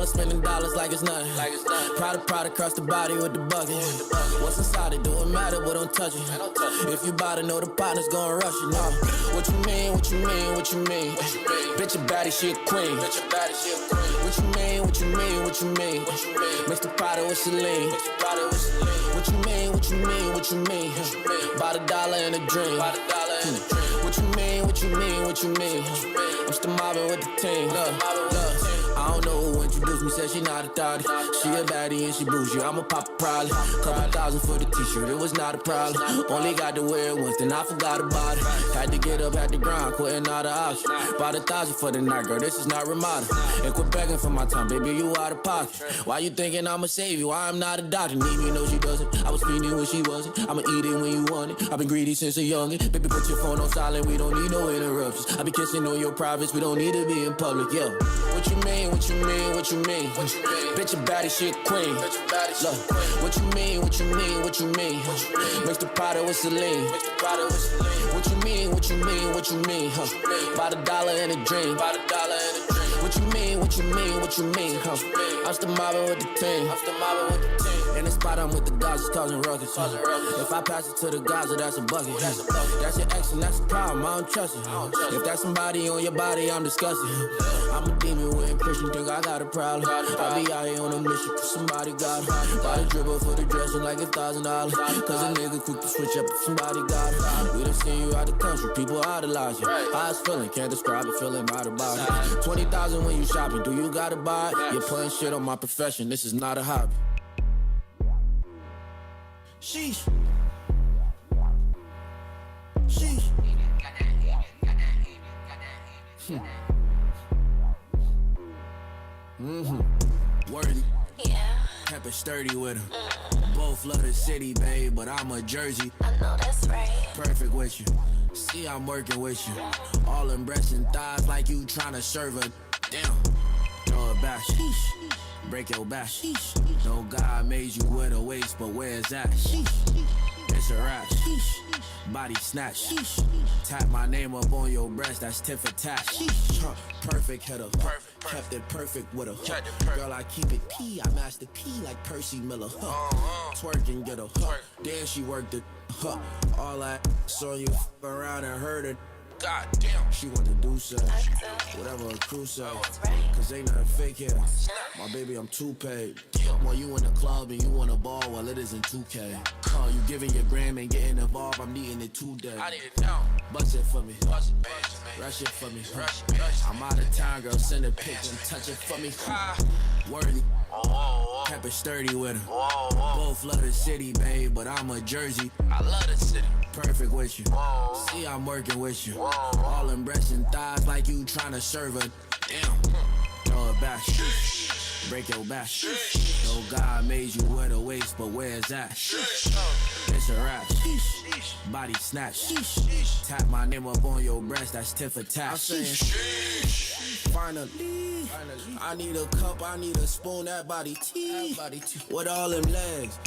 spending dollars like it's nothing. Prada across the body with the bucket. What's inside it, don't matter, but don't touch it. If you bout to know the partner's gonna rush you, no. What you mean, what you mean, what you mean? Bitch a baddie, she a queen. What you mean, what you mean, what you mean? Mix the Prada with Celine. What you mean, what you mean, what you mean? About $1 and a dream. What you mean, what you mean, what you mean? I'm still mobbing with the team. Look. I don't know who introduced me, said she not a thotty. She a baddie and she bougie, I'ma pop a probably. Couple thousand for the t-shirt, it was not a problem. Only got to wear it once, then I forgot about it. Had to get up, had to grind, quitting all the options. Bought 1,000 for the night, girl, this is not Ramada. And quit begging for my time, baby, you out of pocket. Why you thinking I'ma save you? I'm not a doctor, need me, know she doesn't. I was feeding when she wasn't, I'ma eat it when you want it. I've been greedy since a youngin', baby, put your phone on silent, we don't need no interruptions. I be kissing on your privates, we don't need to be in public, yeah. What you mean, what you mean, what you mean? Bitch a baddie, she a queen. Look, what you mean, what you mean, what you mean? Mix the Prada with Celine. What you mean, what you mean, what you mean? About $1 and a dream. What you mean, what you mean, what you mean? I'm still mobbing with the team. In the spot, I'm with the guys, it's causing ruckus. If I pass it to the Gaza, that's a bucket. That's your ex and that's a problem, I don't trust it. If that's somebody on your body, I'm disgusted. I'm a demon with Christian, think I got a problem. I be out here on a mission, cause somebody got it. Buy the dribble for the dressing like $1,000. Cause a nigga quick to switch up if somebody got it. We done seen you out the country, people idolize you. How it's feeling, can't describe it, feeling right about it. 20,000 when you shopping, do you gotta buy it? You're putting shit on my profession, this is not a hobby. Sheesh. Sheesh. Worthy. Yeah. Kept it sturdy with him. Both love the city, babe, but I'm a Jersey. I know that's right. Perfect with you. See, I'm working with you. All them breasts and thighs like you tryna serve a damn. Throw it back. Sheesh. Break your back. Sheesh. No God made you with a waist, but where's that? Sheesh. It's a rap. Sheesh. Body snatch. Sheesh. Tap my name up on your breast, that's tit for tat. Sheesh. Perfect hitter. Kept it perfect with her. Girl, I keep it P. I master P like Percy Miller. Twerk and get her. Then she worked it. All that saw you around and heard it. God damn. She want to do so. Whatever a crew say. Cause ain't nothing fake here. My baby, I'm too paid. While you in the club and you on a ball, while it isn't 2K. You giving your gram and getting involved, I'm needing it today. I need it now. Bust it for me. Rush it for me. I'm out of town, girl, send a pic and touch it for me. Worthy. Kept it sturdy with him. Both love the city, babe, but I'm a Jersey. I love the city. Perfect with you. See, I'm working with you. All them breasts and thighs like you tryna serve a damn. Throw it back. Break your back. No God made you with a waist, but where's that? It's a rap. Body snatch. Tap my name up on your breast, that's tit for tat. I'm saying, finally, I need a cup, I need a spoon, that body tea. With all them legs,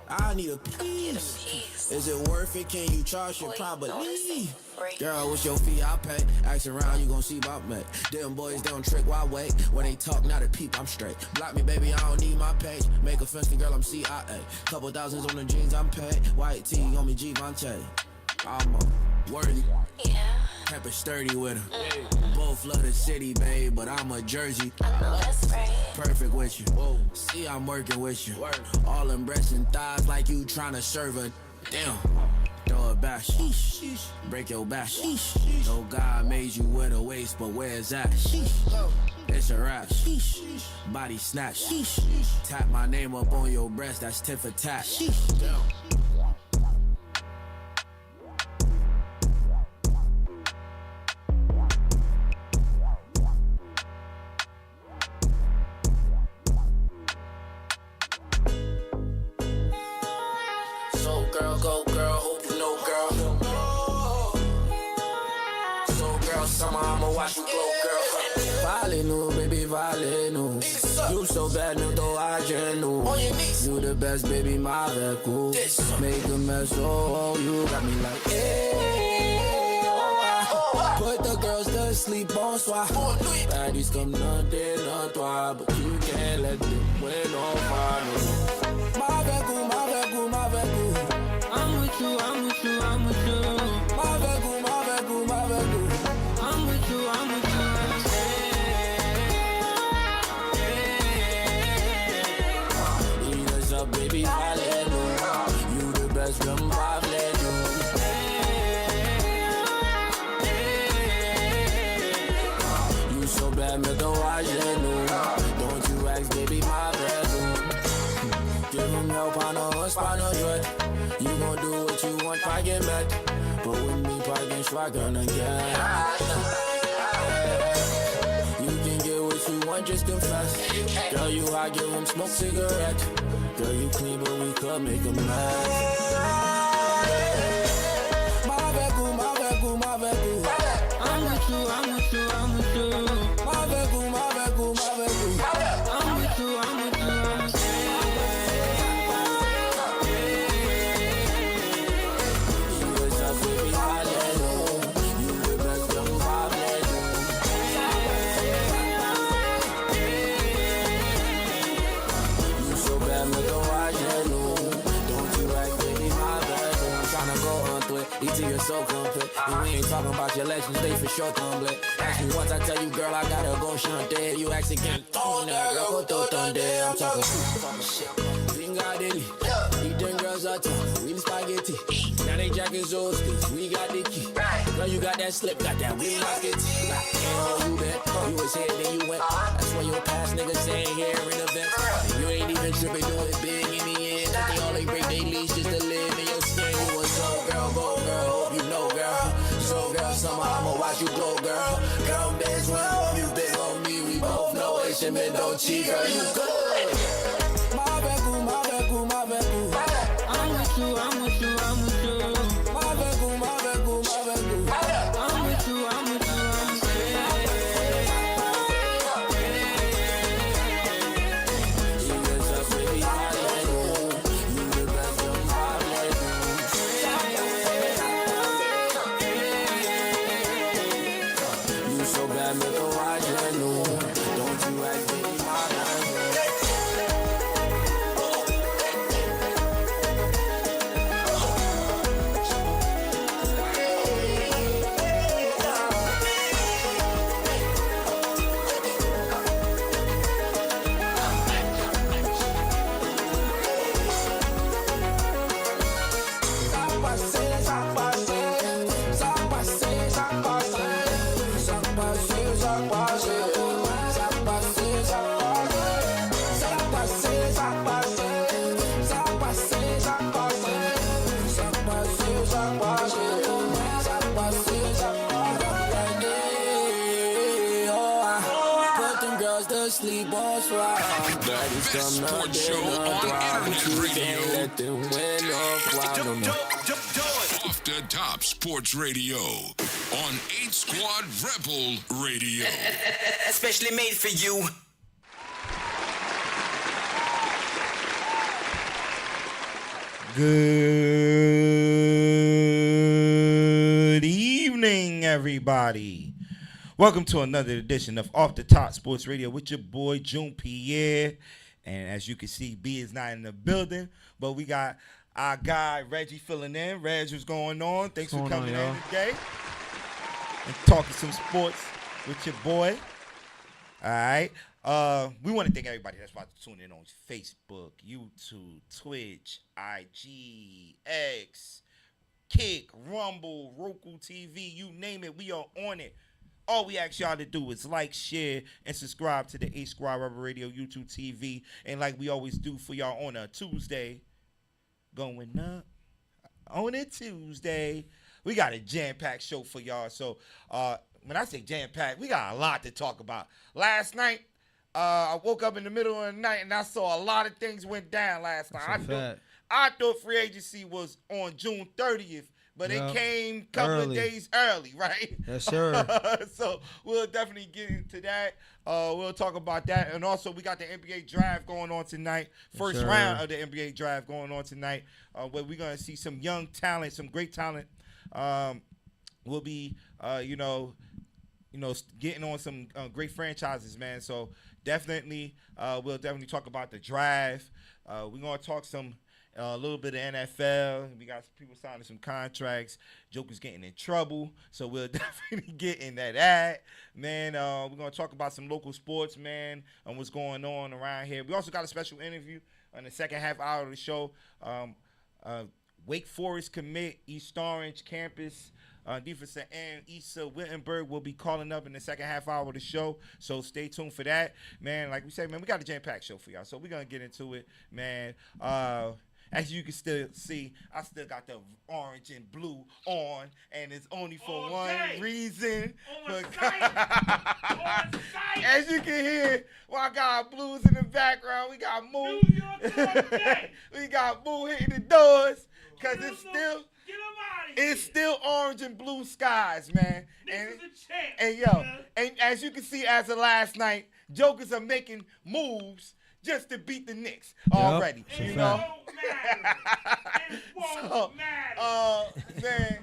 I need a piece. Is it worth it? Can you charge it? Probably. Girl, what's your fee? I pay. Ask around, you gon' see about me. Them boys don't trick, why wait? When they talk, not a peep, I'm straight. Block me, baby, I don't need my page. Make a fancy girl, I'm CIA. Couple thousands on the jeans, I'm paid. White tee on me, Givenchy. I'm worthy. Yeah. Kept it sturdy with him. Both love the city, babe, but I'm a Jersey. I know that's right. Perfect with you. See, I'm working with you. All them breasts and thighs like you tryna serve a damn. Throw it back. Break your back. No God made you with a waist, but where's that? It's a rap. Body snatch. Tap my name up on your breast, that's tit for tat. Damn. Go girl, hope you know girl. So girl, summer I'ma watch you glow girl. Vale no, baby, vale no. You so bad, no though I no. You the best, baby, my cool. Make a mess, oh, you got me like, hey, oh, Put the girls to sleep, bonsoir. Baddies comme non toi, but you can't let them win over me. My veku. I'm with you. My veku. I'm with you. Ease up, baby, hallelujah. You the best, from you so bad, make a watch it. Don't you ask, baby, my bedroom. Give him help on a horse, on a dread. You gon' do what you want, I get mad. But with me, I get shotgun again. You can get what you want, just confess. Girl, you hot, give him smoke cigarette. Girl, you clean, but we could make a mess. My veku. I'm with you. My veku. I'm with you. You're so complete. And we ain't talking about your elections, they for sure complete. Ask me once, I tell you, girl, I gotta go shante. You ask again, oh, that girl, go throw I'm talking shit. Bingadeli, eat them girls out there, we the spaghetti. Now they jacking those sticks, we got the key. Girl, you got that slip, got that we lock it. And you bet, you was here, then you went. That's why your past niggas saying here in the vent. You ain't even tripping, do it big in the end. They only break they leash just to live in your skin. You was so girl, go girl, hope you know girl. So girl, somehow I'ma watch you glow, girl. Girl, bitch, when you big on me, we both know Asian men don't cheat, girl, you good. My veku. I'm with you. My veku. I'm with you. Sleep on swag. The best sports show on internet radio. Off the top sports radio on 8 Squad Rebel Radio. Especially made for you. Good evening, everybody. Welcome to another edition of Off the Top Sports Radio with your boy June Pierre. And as you can see, B is not in the building, but we got our guy Reggie filling in. Reg, what's going on? Thanks for coming in today and talking some sports with your boy. All right. We want to thank everybody that's about to tune in on Facebook, YouTube, Twitch, IG, X, Kick, Rumble, Roku TV, you name it, we are on it. All we ask y'all to do is like, share, and subscribe to the 8 Squad Rebel Radio YouTube TV. And like we always do for y'all on a Tuesday, going up on a Tuesday, we got a jam-packed show for y'all. So when I say jam-packed, we got a lot to talk about. Last night, I woke up in the middle of the night and I saw a lot of things went down last night. I thought free agency was on June 30th. But it came a couple of days early, right? Yes, sir. So we'll definitely get into that. We'll talk about that. And also, we got the NBA draft going on tonight. First round of the NBA draft going on tonight, where we're going to see some young talent, some great talent we'll be, getting on some great franchises, man. So definitely, we'll definitely talk about the draft. We're gonna talk some a little bit of NFL. We got some people signing some contracts. Joker's getting in trouble, so we'll definitely get into that, man. We're gonna talk about some local sports, man, and what's going on around here. We also got a special interview on the second half hour of the show. Wake Forest commit East Orange campus defensive end Issa Wittenberg will be calling up in the second half hour of the show, so stay tuned for that, man. Like we said, man, we got a jam-packed show for y'all, so we're gonna get into it, man. As you can still see, I still got the orange and blue on, and it's only for one reason. As you can hear, I got blues in the background. We got Moo. We got Moo hitting the doors, because it's still orange and blue skies, man. And as you can see, as of last night, Jokers are making moves just to beat the Knicks already. You know? Man.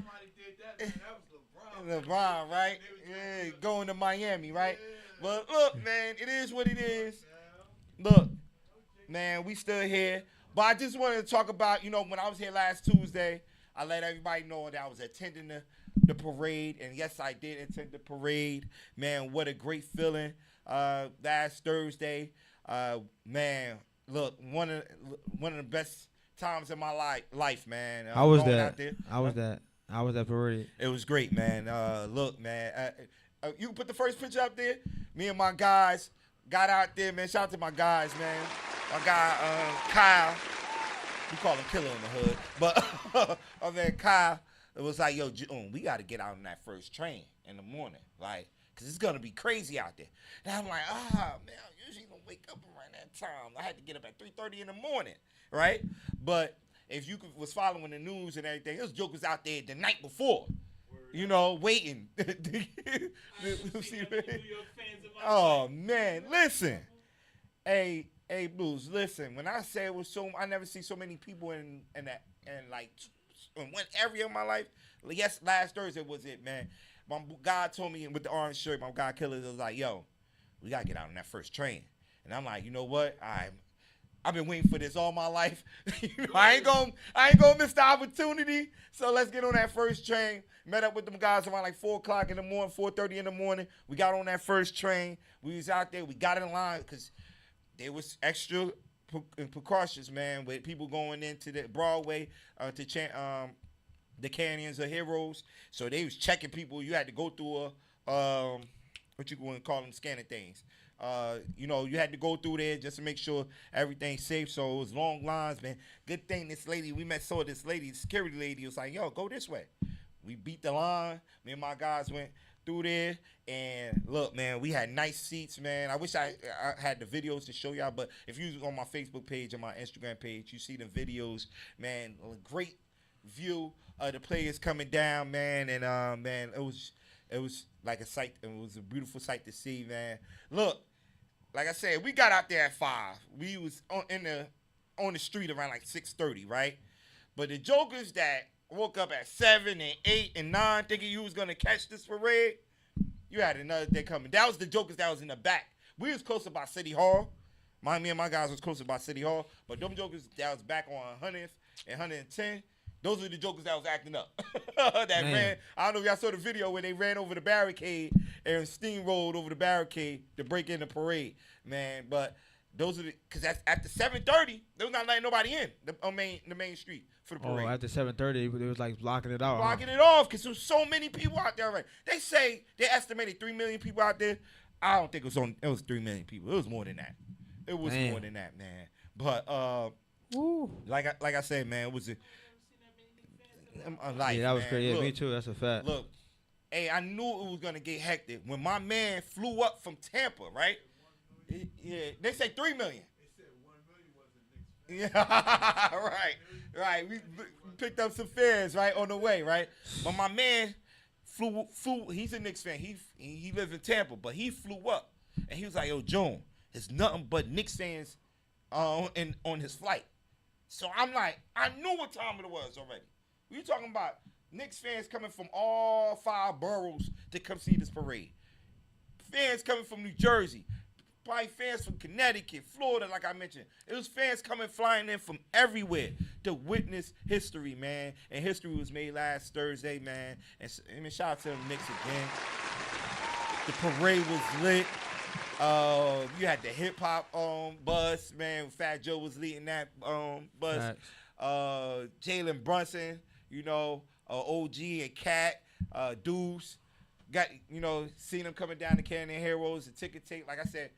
LeBron, right? Yeah, going to Miami, right? But look, man, it is what it is. Look, man, we still here. But I just wanted to talk about, when I was here last Tuesday, I let everybody know that I was attending the parade. And yes, I did attend the parade. Man, what a great feeling. Last Thursday, man, look, one of the best times in my life, man. I was that. I was that parade. It was great, man. Look, man, you put the first picture up there. Me and my guys got out there, man. Shout out to my guys, man. My guy Kyle, we call him Killer in the hood, but my man Kyle, it was like, yo, June, we got to get out on that first train in the morning, like, cause it's gonna be crazy out there. And I'm like, man, I usually don't wake up around that time. I had to get up at 3:30 in the morning, right? But if you was following the news and everything, those jokers out there the night before, waiting. Oh man, listen, hey Blues, listen. When I say it was I never see so many people in one area of my life. Yes, last Thursday was it, man. My guy told me with the orange shirt, my guy Killer was like, yo, we gotta get out on that first train. And I'm like, you know what? I've been waiting for this all my life. I ain't gonna miss the opportunity. So let's get on that first train. Met up with them guys around like 4:00 in the morning, 4:30 in the morning. We got on that first train. We was out there. We got in line because there was extra precautions, man, with people going into the Broadway to chant the Canyons of Heroes. So they was checking people. You had to go through what you going to call them, scanning things. You had to go through there just to make sure everything's safe. So it was long lines, man. Good thing this lady, saw this lady, security lady, was like, yo, go this way. We beat the line. Me and my guys went through there. And look, man, we had nice seats, man. I wish I had the videos to show y'all. But if you on my Facebook page and my Instagram page, you see the videos, man. A great view of the players coming down, man. And, man, it was like a sight. It was a beautiful sight to see, man. Look. Like I said, we got out there at 5. We was on the street around like 6:30, right? But the jokers that woke up at 7 and 8 and 9 thinking you was gonna catch this parade, you had another day coming. That was the jokers that was in the back. We was closer by City Hall. Me and my guys was closer by City Hall. But them jokers that was back on 100th and 110, those are the jokers that was acting up. Ran. I don't know if y'all saw the video where they ran over the barricade and steamrolled over the barricade to break in the parade, man. But those are because that's after 7:30, they was not letting nobody in the main street for the parade. Oh, after 7:30, they was like blocking it out. Blocking it off because there was so many people out there already. They say they estimated 3 million people out there. I don't think it was 3 million people. It was more than that. It was more than that, man. But like I said, man, it was life, yeah, that was man. crazy. Yeah, look, me too. That's a fact. Look, hey, I knew it was gonna get hectic when my man flew up from Tampa, right? Yeah, they say 3 million. They said 1 million was the Knicks fan. Yeah, right. We picked up some fares right on the way, right? But my man flew. He's a Knicks fan. He lives in Tampa, but he flew up and he was like, "Yo, Joan, it's nothing but Knicks fans on his flight." So I'm like, I knew what time it was already. We talking about Knicks fans coming from all 5 boroughs to come see this parade. Fans coming from New Jersey. Probably fans from Connecticut, Florida, like I mentioned. It was fans flying in from everywhere to witness history, man. And history was made last Thursday, man. And shout out to the Knicks again. The parade was lit. You had the hip hop bus, man. Fat Joe was leading that bus. Jalen Brunson, OG and Cat, Deuce. Got, seeing them coming down to Canyon Heroes, the ticket tape. Like I said,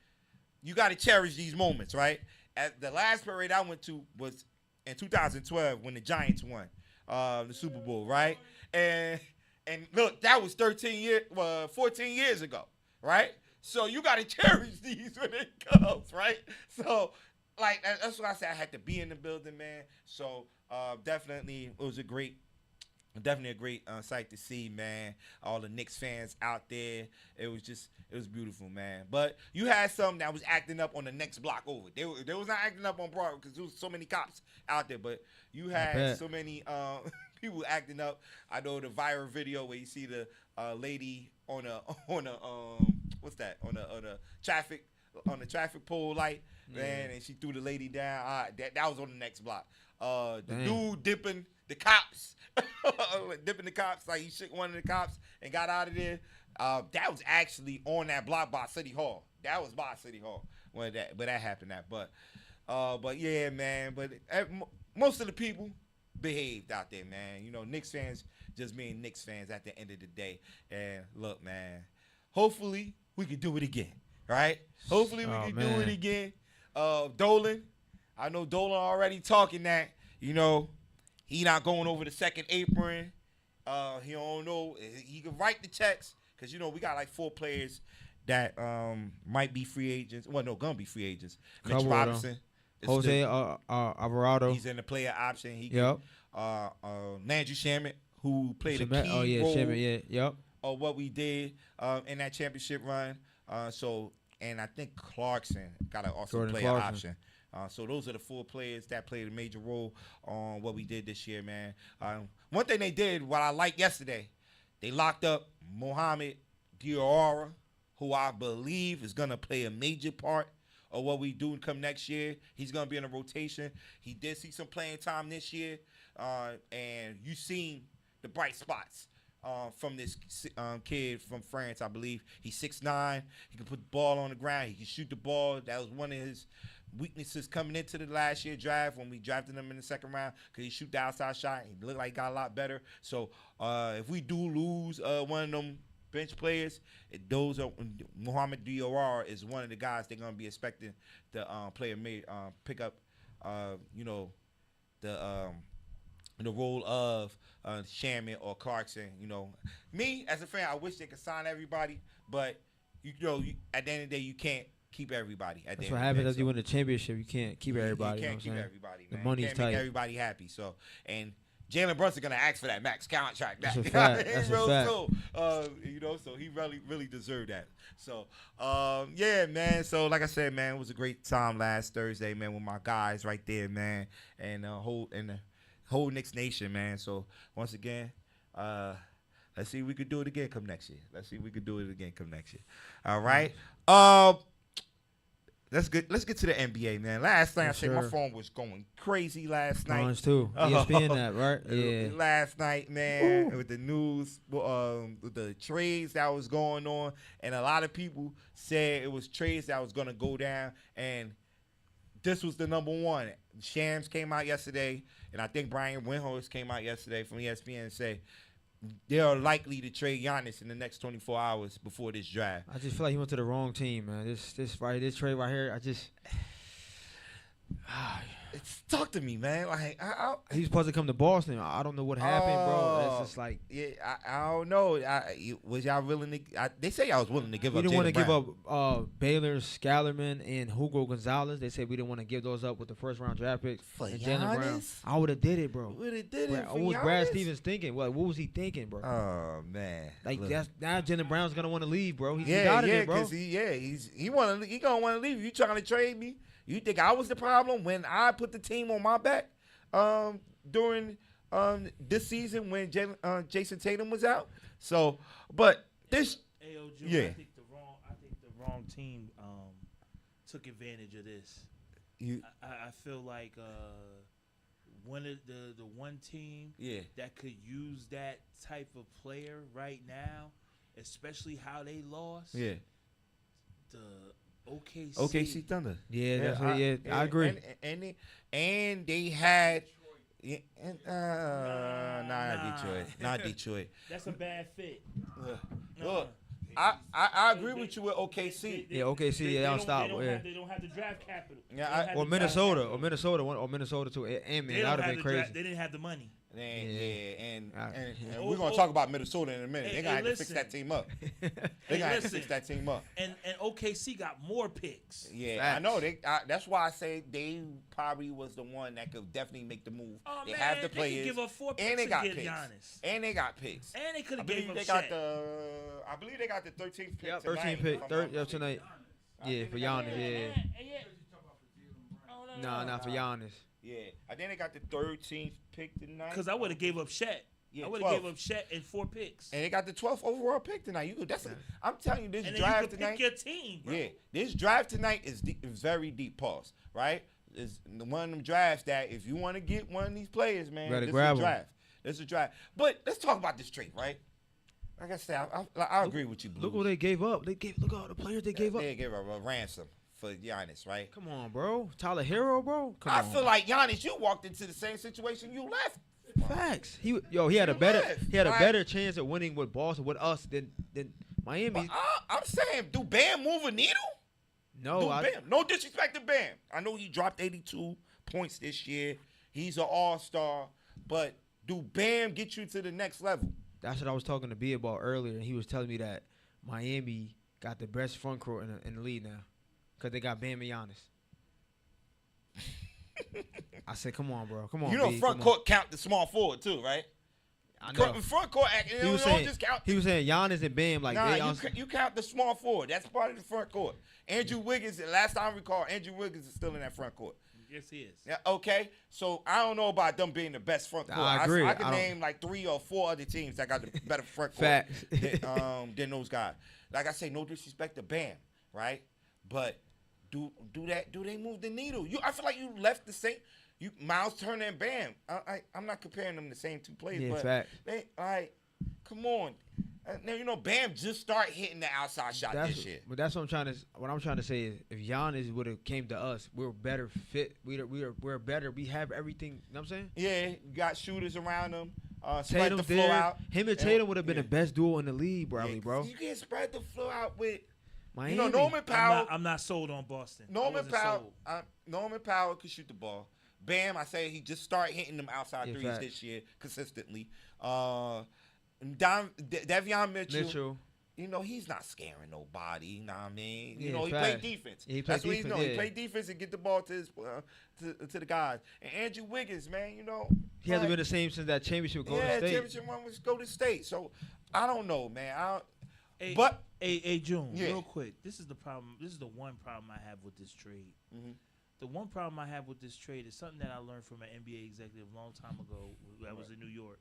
you got to cherish these moments, right? At the last parade I went to was in 2012 when the Giants won the Super Bowl, right? And look, that was 14 years ago, right? So you got to cherish these when it comes, right? So, like, that's what I said. I had to be in the building, man. So, definitely, it was definitely a great sight to see, man. All the Knicks fans out there. It was beautiful, man. But you had some that was acting up on the next block over. They was not acting up on Broadway because there was so many cops out there. But you had so many people acting up. I know the viral video where you see the lady on a what's that, on the traffic pole light, man, and she threw the lady down. That was on the next block. The dude dipping the cops, like he shook one of the cops and got out of there. That was actually on that block by City Hall. That was by City Hall when that happened. But yeah, man. But most of the people behaved out there, man. Knicks fans just being Knicks fans at the end of the day. And look, man, hopefully we can do it again, right? Hopefully we can do it again. Dolan, I know Dolan already talking that, he not going over the second apron. He don't know. He can write the checks because, we got like 4 players that might be free agents. Well, no, going to be free agents. Mitch Robinson. Jose Alvarado. He's in the player option. Landry Shamet, who played a key role of what we did in that championship run. And I think Clarkson got to also play an option. So those are the 4 players that played a major role on what we did this year, man. One thing they did, what I liked yesterday, they locked up Mohamed Diarra, who I believe is going to play a major part of what we do come next year. He's going to be in a rotation. He did see some playing time this year, and you seen the bright spots from this kid from France, I believe. He's 6'9". He can put the ball on the ground. He can shoot the ball. That was one of his weaknesses coming into the last year draft when we drafted him in the second round because he shoot the outside shot. He looked like he got a lot better. So if we do lose one of them bench players, Mohamed Diarra is one of the guys they're going to be expecting to pick up, the role of Shaman or Clarkson. Me as a fan, I wish they could sign everybody, but at the end of the day, you can't keep everybody. That's what happens as you win the championship. You can't keep everybody. You can't keep everybody. Man. The money's can't tight. Make everybody happy. So and Jalen Brunson gonna ask for that max contract. That's a fact. That's a fact. So he really deserved that. So yeah, man. So like I said, man, it was a great time last Thursday, man, with my guys right there, man, and the whole Knicks Nation, man. So once again, let's see if we could do it again come next year. All right. Let's get to the NBA, man. Last night, I said my phone was going crazy last night. Mine's too. ESPN that, right? Yeah. Last night, man, with the news, with the trades that was going on, and a lot of people said it was trades that was going to go down, and this was the number one. Shams came out yesterday, and I think Brian Windhorst came out yesterday from ESPN and said they are likely to trade Giannis in the next 24 hours before this draft. I just feel like he went to the wrong team, man. This trade right here, talk to me, man. Like he was supposed to come to Boston. I don't know what happened, bro. It's just like I don't know. Was y'all willing to? They say y'all was willing to give up. We didn't want to give up Baylor, Scallerman, and Hugo Gonzalez. They said we didn't want to give those up with the first round draft picks for and Jalen Brown. I would have did it, bro. Would have did it. What was Brad Stevens thinking? What was he thinking, bro? Oh man, that's now Jalen Brown's gonna want to leave, bro. He got it, bro. Because he gonna want to leave. You trying to trade me? You think I was the problem when I put the team on my back during this season when Jason Tatum was out. So, but this, Ayo, June, yeah. I think the wrong team took advantage of this. I feel like one of the one team that could use that type of player right now, especially how they lost. Yeah. The OKC. OKC Thunder. Yeah, I agree. And they had. Yeah, not Detroit. That's a bad fit. Look, I agree with you with OKC. OKC, They unstoppable. they don't have the draft capital. Or Minnesota too. And man, that would have been crazy. They didn't have the money. And we're gonna talk about Minnesota in a minute. They're gonna have to fix that team up. They're gonna have to fix that team up. And OKC got more picks. Yeah, Facts. I know. That's why I say they probably was the one that could definitely make the move. Oh, they man, have the they players, could give up 4 picks and they got to get picks. Giannis. And they got picks. And they could I have believe gave up they got Shaq. I believe they got the 13th pick. Yeah, tonight, 13 if pick, I'm not third mistaken. tonight. Yeah, for Giannis. Yeah. Nah, for Giannis. Yeah, I think they got the 13th pick tonight. Because I would have gave up Shaq. Yeah, I would have 12. gave up Shaq and 4 picks. And they got the 12th overall pick tonight. I'm telling you, this And then drive you could tonight. pick your team, bro. Yeah, this drive tonight is very deep. Pause. Right? It's one of them drives that if you want to get one of these players, man, Better this grab is a 'em. drive. This is a drive. But let's talk about this trade, right? Like I said, I agree with you, Blues. Look what they gave up. Look at all the players they gave up. They gave up a ransom for Giannis, right? Come on, bro. Tyler Hero, bro. Come I on. feel like Giannis, you walked into the same situation you left. Facts. He had a better chance of winning with Boston with us than Miami. But I'm saying, do Bam move a needle? No, Bam. No disrespect to Bam. I know he dropped 82 points this year. He's an all-star. But do Bam get you to the next level? that's what I was talking to B about earlier, and he was telling me that Miami got the best front court in the league now because they got Bam and Giannis. I said, come on, bro. Come on, You know, B, front come on. court count the small forward too, right? I know. Front court, He was saying just count. he was saying Giannis and Bam like they Nah, you count the small forward. That's part of the front court. Andrew Wiggins, last time I recall, Andrew Wiggins is still in that front court. Yes, he is. Yeah, okay, so I don't know about them being the best front court. I agree. I can I don't- name like 3 or 4 other teams that got the better front court Facts. than those guys. Like I say, no disrespect to Bam, right? But do they move the needle? I feel like you left the same. Miles Turner and Bam. I'm not comparing them the same two players, Yeah, but fact. come on. Now Bam just start hitting the outside shot this year. But that's what I'm trying to say is if Giannis would have came to us, we're better fit. We're better. We have everything. You know what I'm saying? Yeah, you got shooters around them. Spread Tatum the floor there. out. Him and Tatum would have been the best duo in the league, probably, Yeah, bro. You can spread the floor out with Miami. Norman Powell. I'm not sold on Boston. Norman Powell could shoot the ball. Bam, I say he just started hitting them outside threes facts. this year consistently. Davion Mitchell. He's not scaring nobody. You know what I mean? Yeah, He facts. played defense. Yeah, he played That's what he's defense, doing. He yeah. played defense and get the ball to the guys. And Andrew Wiggins, man, He hasn't been the same since that championship with Golden State. championship one was Golden State. So I don't know, man. Hey, June, Yeah. real quick. This is the problem. This is the one problem I have with this trade. Mhm. The one problem I have with this trade is something that I learned from an NBA executive a long time ago that was in New York.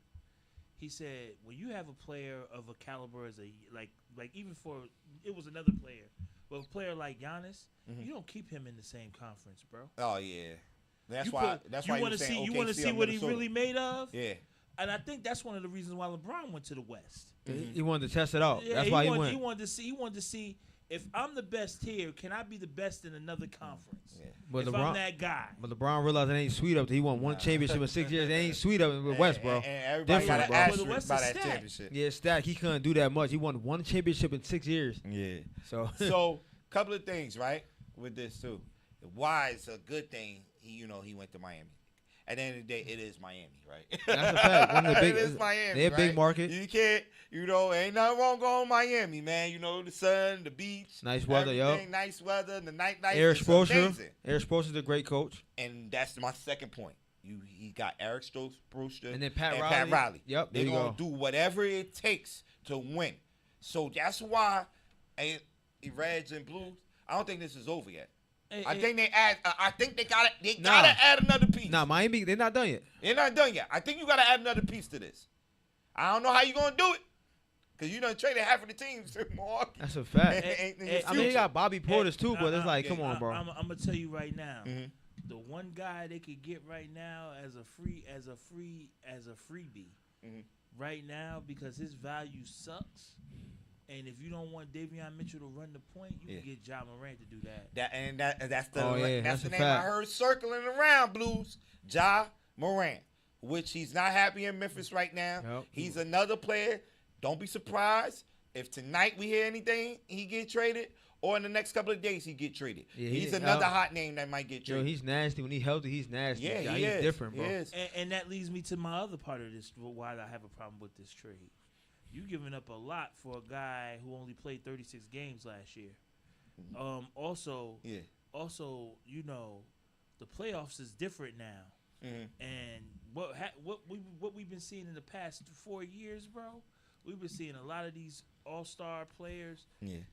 He said, when you have a player of a caliber as like even for it was another player, but a player like Giannis, you don't keep him in the same conference, bro. Oh yeah, that's You why. put- That's you why wanna was saying see you want to OKC see or what he Minnesota. really made of. Yeah. And I think that's one of the reasons why LeBron went to the West. He wanted to test it out. Yeah, That's why he wanted, went. He wanted to see if I'm the best here, can I be the best in another conference? Yeah. But if I'm that guy. But LeBron realized it ain't sweet up there. He won one championship in 6 years. It ain't sweet up with West, bro. And everybody got Different, an bro. asterisk Well, the West by is that stacked. championship. Yeah, Stack, he couldn't do that much. He won one championship in 6 years. Yeah. So, So, couple of things, right, with this too. Why it's a good thing he went to Miami. At the end of the day, it is Miami, right? That's a fact. One of the big- it is Miami. they're a big right? market. You can't, ain't nothing wrong going Miami, man. The sun, the beach, Nice weather, yo. everything, nice weather, the night. Eric it's Spoelstra. amazing. Eric Spoelstra's a great coach. And that's my second point. He got Eric Spoelstra And then Pat Pat Riley. Riley. Yep, They're there you gonna do whatever it takes to win. So that's why, Reds and Blues. I don't think this is over yet. I think they add. I think they gotta add another piece. Nah, Miami, they're not done yet. They're not done yet. I think you gotta add another piece to this. I don't know how you gonna do it, cause you done traded half of the teams to Milwaukee. That's a fact. I mean, you got Bobby Portis too, but it's like, come on, bro. I'm gonna tell you right now, the one guy they could get right now as a freebie, right now because his value sucks. And if you don't want Davion Mitchell to run the point, you can get Ja Morant to do that. That's the that's a name fact. I heard circling around, Blues. Ja Morant, which he's not happy in Memphis right now. Yep. He's another player. Don't be surprised if tonight we hear anything he get traded, or in the next couple of days he get traded. Yeah, he's another hot name that might get traded. Yo, he's nasty. When he's healthy, he's nasty. Yeah, he's is. different, bro. He is. And that leads me to my other part of this, why I have a problem with this trade. You giving up a lot for a guy who only played 36 games last year. Also, you know, the playoffs is different now. And what we've been seeing in the past 4 years, bro, we've been seeing a lot of these all-star players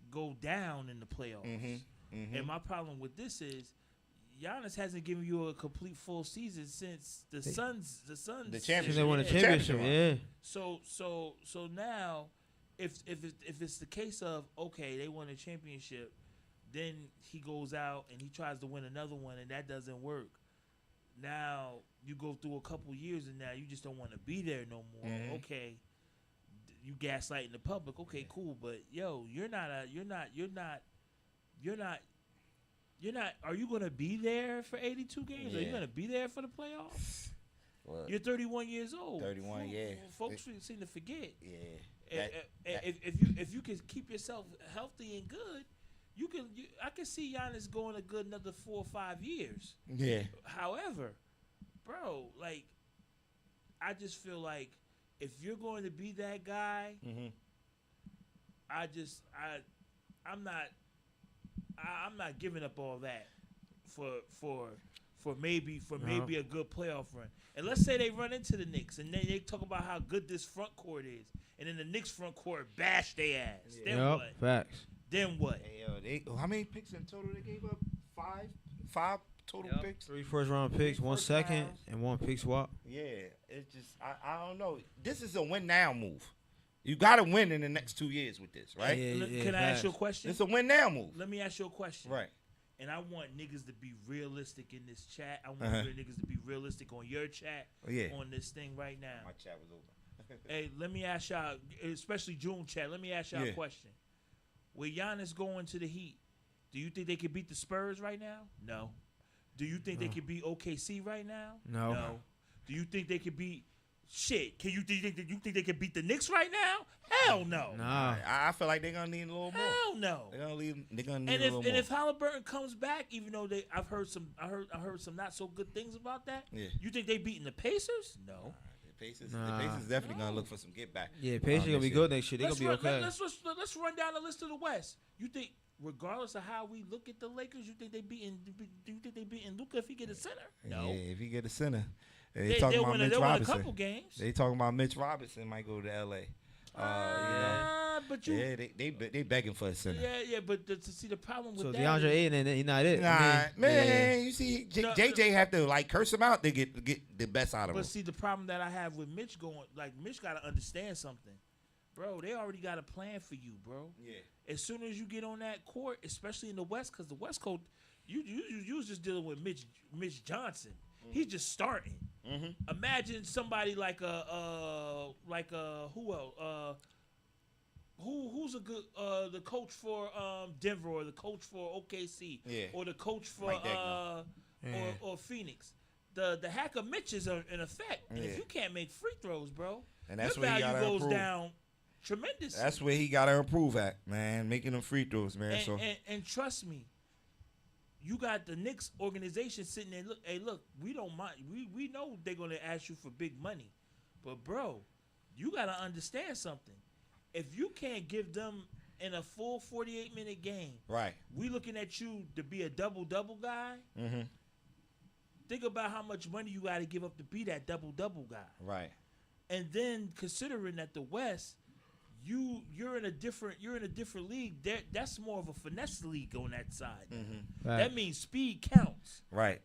go down in the playoffs. And my problem with this is Giannis hasn't given you a complete full season since the Suns the championship. They won a championship, yeah. So now, if it's the case of okay, they won a championship, then he goes out and he tries to win another one, and that doesn't work. Now you go through a couple years, and now you just don't want to be there no more. Okay, you gaslighting the public. Okay, cool, but yo, you're not. Are you going to be there for 82 games? Are you going to be there for the playoffs? What? You're 31 years old. 31, yeah. Folks seem to forget. Yeah. If you can keep yourself healthy and good, I can see Giannis going a good another 4 or 5 years. Yeah. However, bro, like, I just feel like if you're going to be that guy, I'm not giving up all that for maybe a good playoff run. And let's say they run into the Knicks and they talk about how good this front court is, and then the Knicks front court bash their ass. Then what? Facts. Then what? Hey, yo, how many picks in total they gave up? Five total picks. 3 first-round picks, 1 second, and 1 pick swap. Yeah, it's just I don't know. This is a win now move. You got to win in the next 2 years with this, right? Can I ask you a question? It's a win now move. Let me ask you a question. Right. And I want niggas to be realistic in this chat. I want your niggas to be realistic on your chat on this thing right now. My chat was over. Hey, let me ask y'all, especially June chat, let me ask y'all a question. With Giannis going to the Heat, do you think they could beat the Spurs right now? No. Do you think they could beat OKC right now? No. Do you think they could beat shit? You think they could beat the Knicks right now? Hell no. Nah. I feel like they're gonna need a little more. Hell no. They're gonna need a little more. And if Halliburton comes back, even though I heard some not so good things about that. Yeah. You think they beating the Pacers? No. The Pacers definitely gonna look for some get back. Yeah, Pacers gonna be good next year. They're gonna be okay. Let's run down the list of the West. You think, regardless of how we look at the Lakers, you think they beating Luka if he get a center? No. Yeah, if he get a center. They'll win a couple games. They talking about Mitch Robinson might go to LA. But they begging for a center. Yeah, but to see the problem with so that. DeAndre Ayton, he's not it. You see, JJ have to like curse him out to get the best out of him. But see, the problem that I have with Mitch Mitch got to understand something. Bro, they already got a plan for you, bro. Yeah. As soon as you get on that court, especially in the West, because the West Coast, you was just dealing with Mitch Johnson. He's just starting. Imagine somebody like who else? Who's a good the coach for Denver or the coach for OKC or the coach for or Phoenix. The hacker Mitch is in effect, and if you can't make free throws, bro, and that's your where value goes improve. Down tremendously. That's where he got to improve at, man, making them free throws, man. And trust me, you got the Knicks organization sitting there. Look, we don't mind. We know they're gonna ask you for big money, but bro, you gotta understand something. If you can't give them in a full 48-minute game, right? We looking at you to be a double-double guy. Think about how much money you got to give up to be that double-double guy, right? And then considering that the West, you're in a different league. That's more of a finesse league on that side. Mm-hmm. Right. That means speed counts. Right.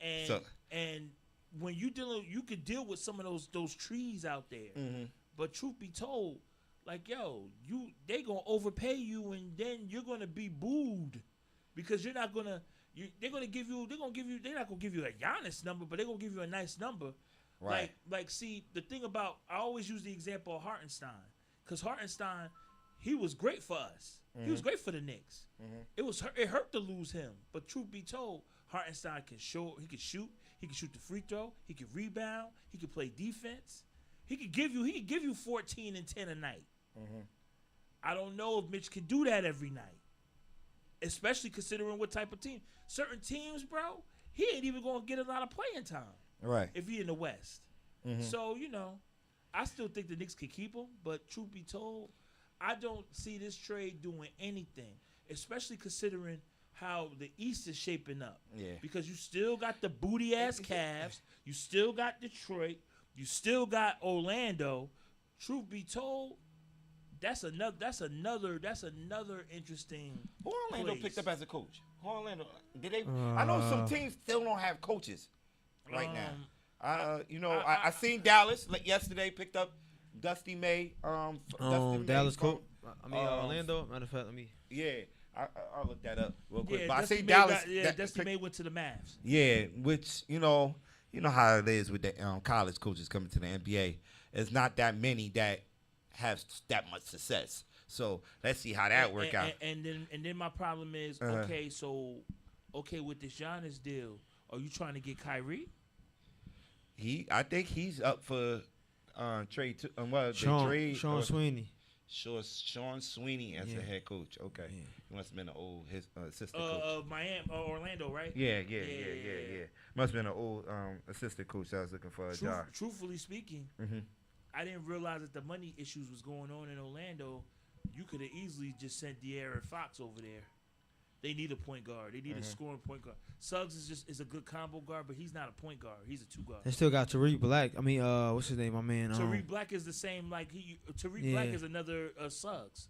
And and when you could deal with some of those trees out there. Mm-hmm. But truth be told, like they gonna overpay you, and then you're gonna be booed because you're not gonna. They're not gonna give you a Giannis number, but they're gonna give you a nice number. Right. Like see, the thing about, I always use the example of Hartenstein, because Hartenstein, he was great for us. Mm-hmm. He was great for the Knicks. Mm-hmm. It hurt to lose him, but truth be told, Hartenstein can shoot, he can shoot the free throw, he can rebound, he can play defense. He could give you 14 and 10 a night. Mm-hmm. I don't know if Mitch can do that every night, especially considering what type of team. Certain teams, bro, he ain't even gonna get a lot of playing time. Right. If he in the West. Mm-hmm. So, I still think the Knicks could keep him, but truth be told, I don't see this trade doing anything, especially considering how the East is shaping up. Yeah. Because you still got the booty ass Cavs, you still got Detroit, you still got Orlando. Truth be told, that's another interesting. Who Orlando place. picked up as a coach? Who Orlando did they? I know some teams still don't have coaches right now. I seen Dallas yesterday picked up Dusty May. Dusty Dallas May coach. Orlando. Matter of fact, let me. Yeah, I'll look that up real quick. Yeah, But I Dusty see May Dallas. Dusty May went to the Mavs. Yeah, which you know how it is with the college coaches coming to the NBA. It's not that many that have that much success. So let's see how that work out. And then my problem is okay with this Giannis deal. Are you trying to get Kyrie? I think he's up for trade too. Sean Sweeney. Sean Sweeney as the head coach. Okay, he must have been an old assistant coach. Miami, Orlando, right? Yeah. Must have been an old assistant coach that was looking for a job. Truthfully speaking, I didn't realize that the money issues was going on in Orlando. You could have easily just sent De'Aaron Fox over there. They need a point guard. They need a scoring point guard. Suggs is a good combo guard, but he's not a point guard. He's a two guard. They still got Tariq Black. I mean, what's his name, my man? Tariq Black is the same. Like Tariq Black is another Suggs.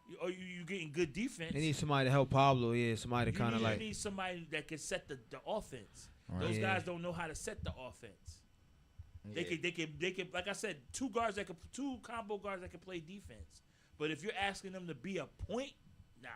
You getting good defense. They need somebody to help Pablo. Yeah, somebody kind of like. You need somebody that can set the offense. Right. Those guys don't know how to set the offense. Yeah. They can like I said, two combo guards that can play defense. But if you're asking them to be a point, nah.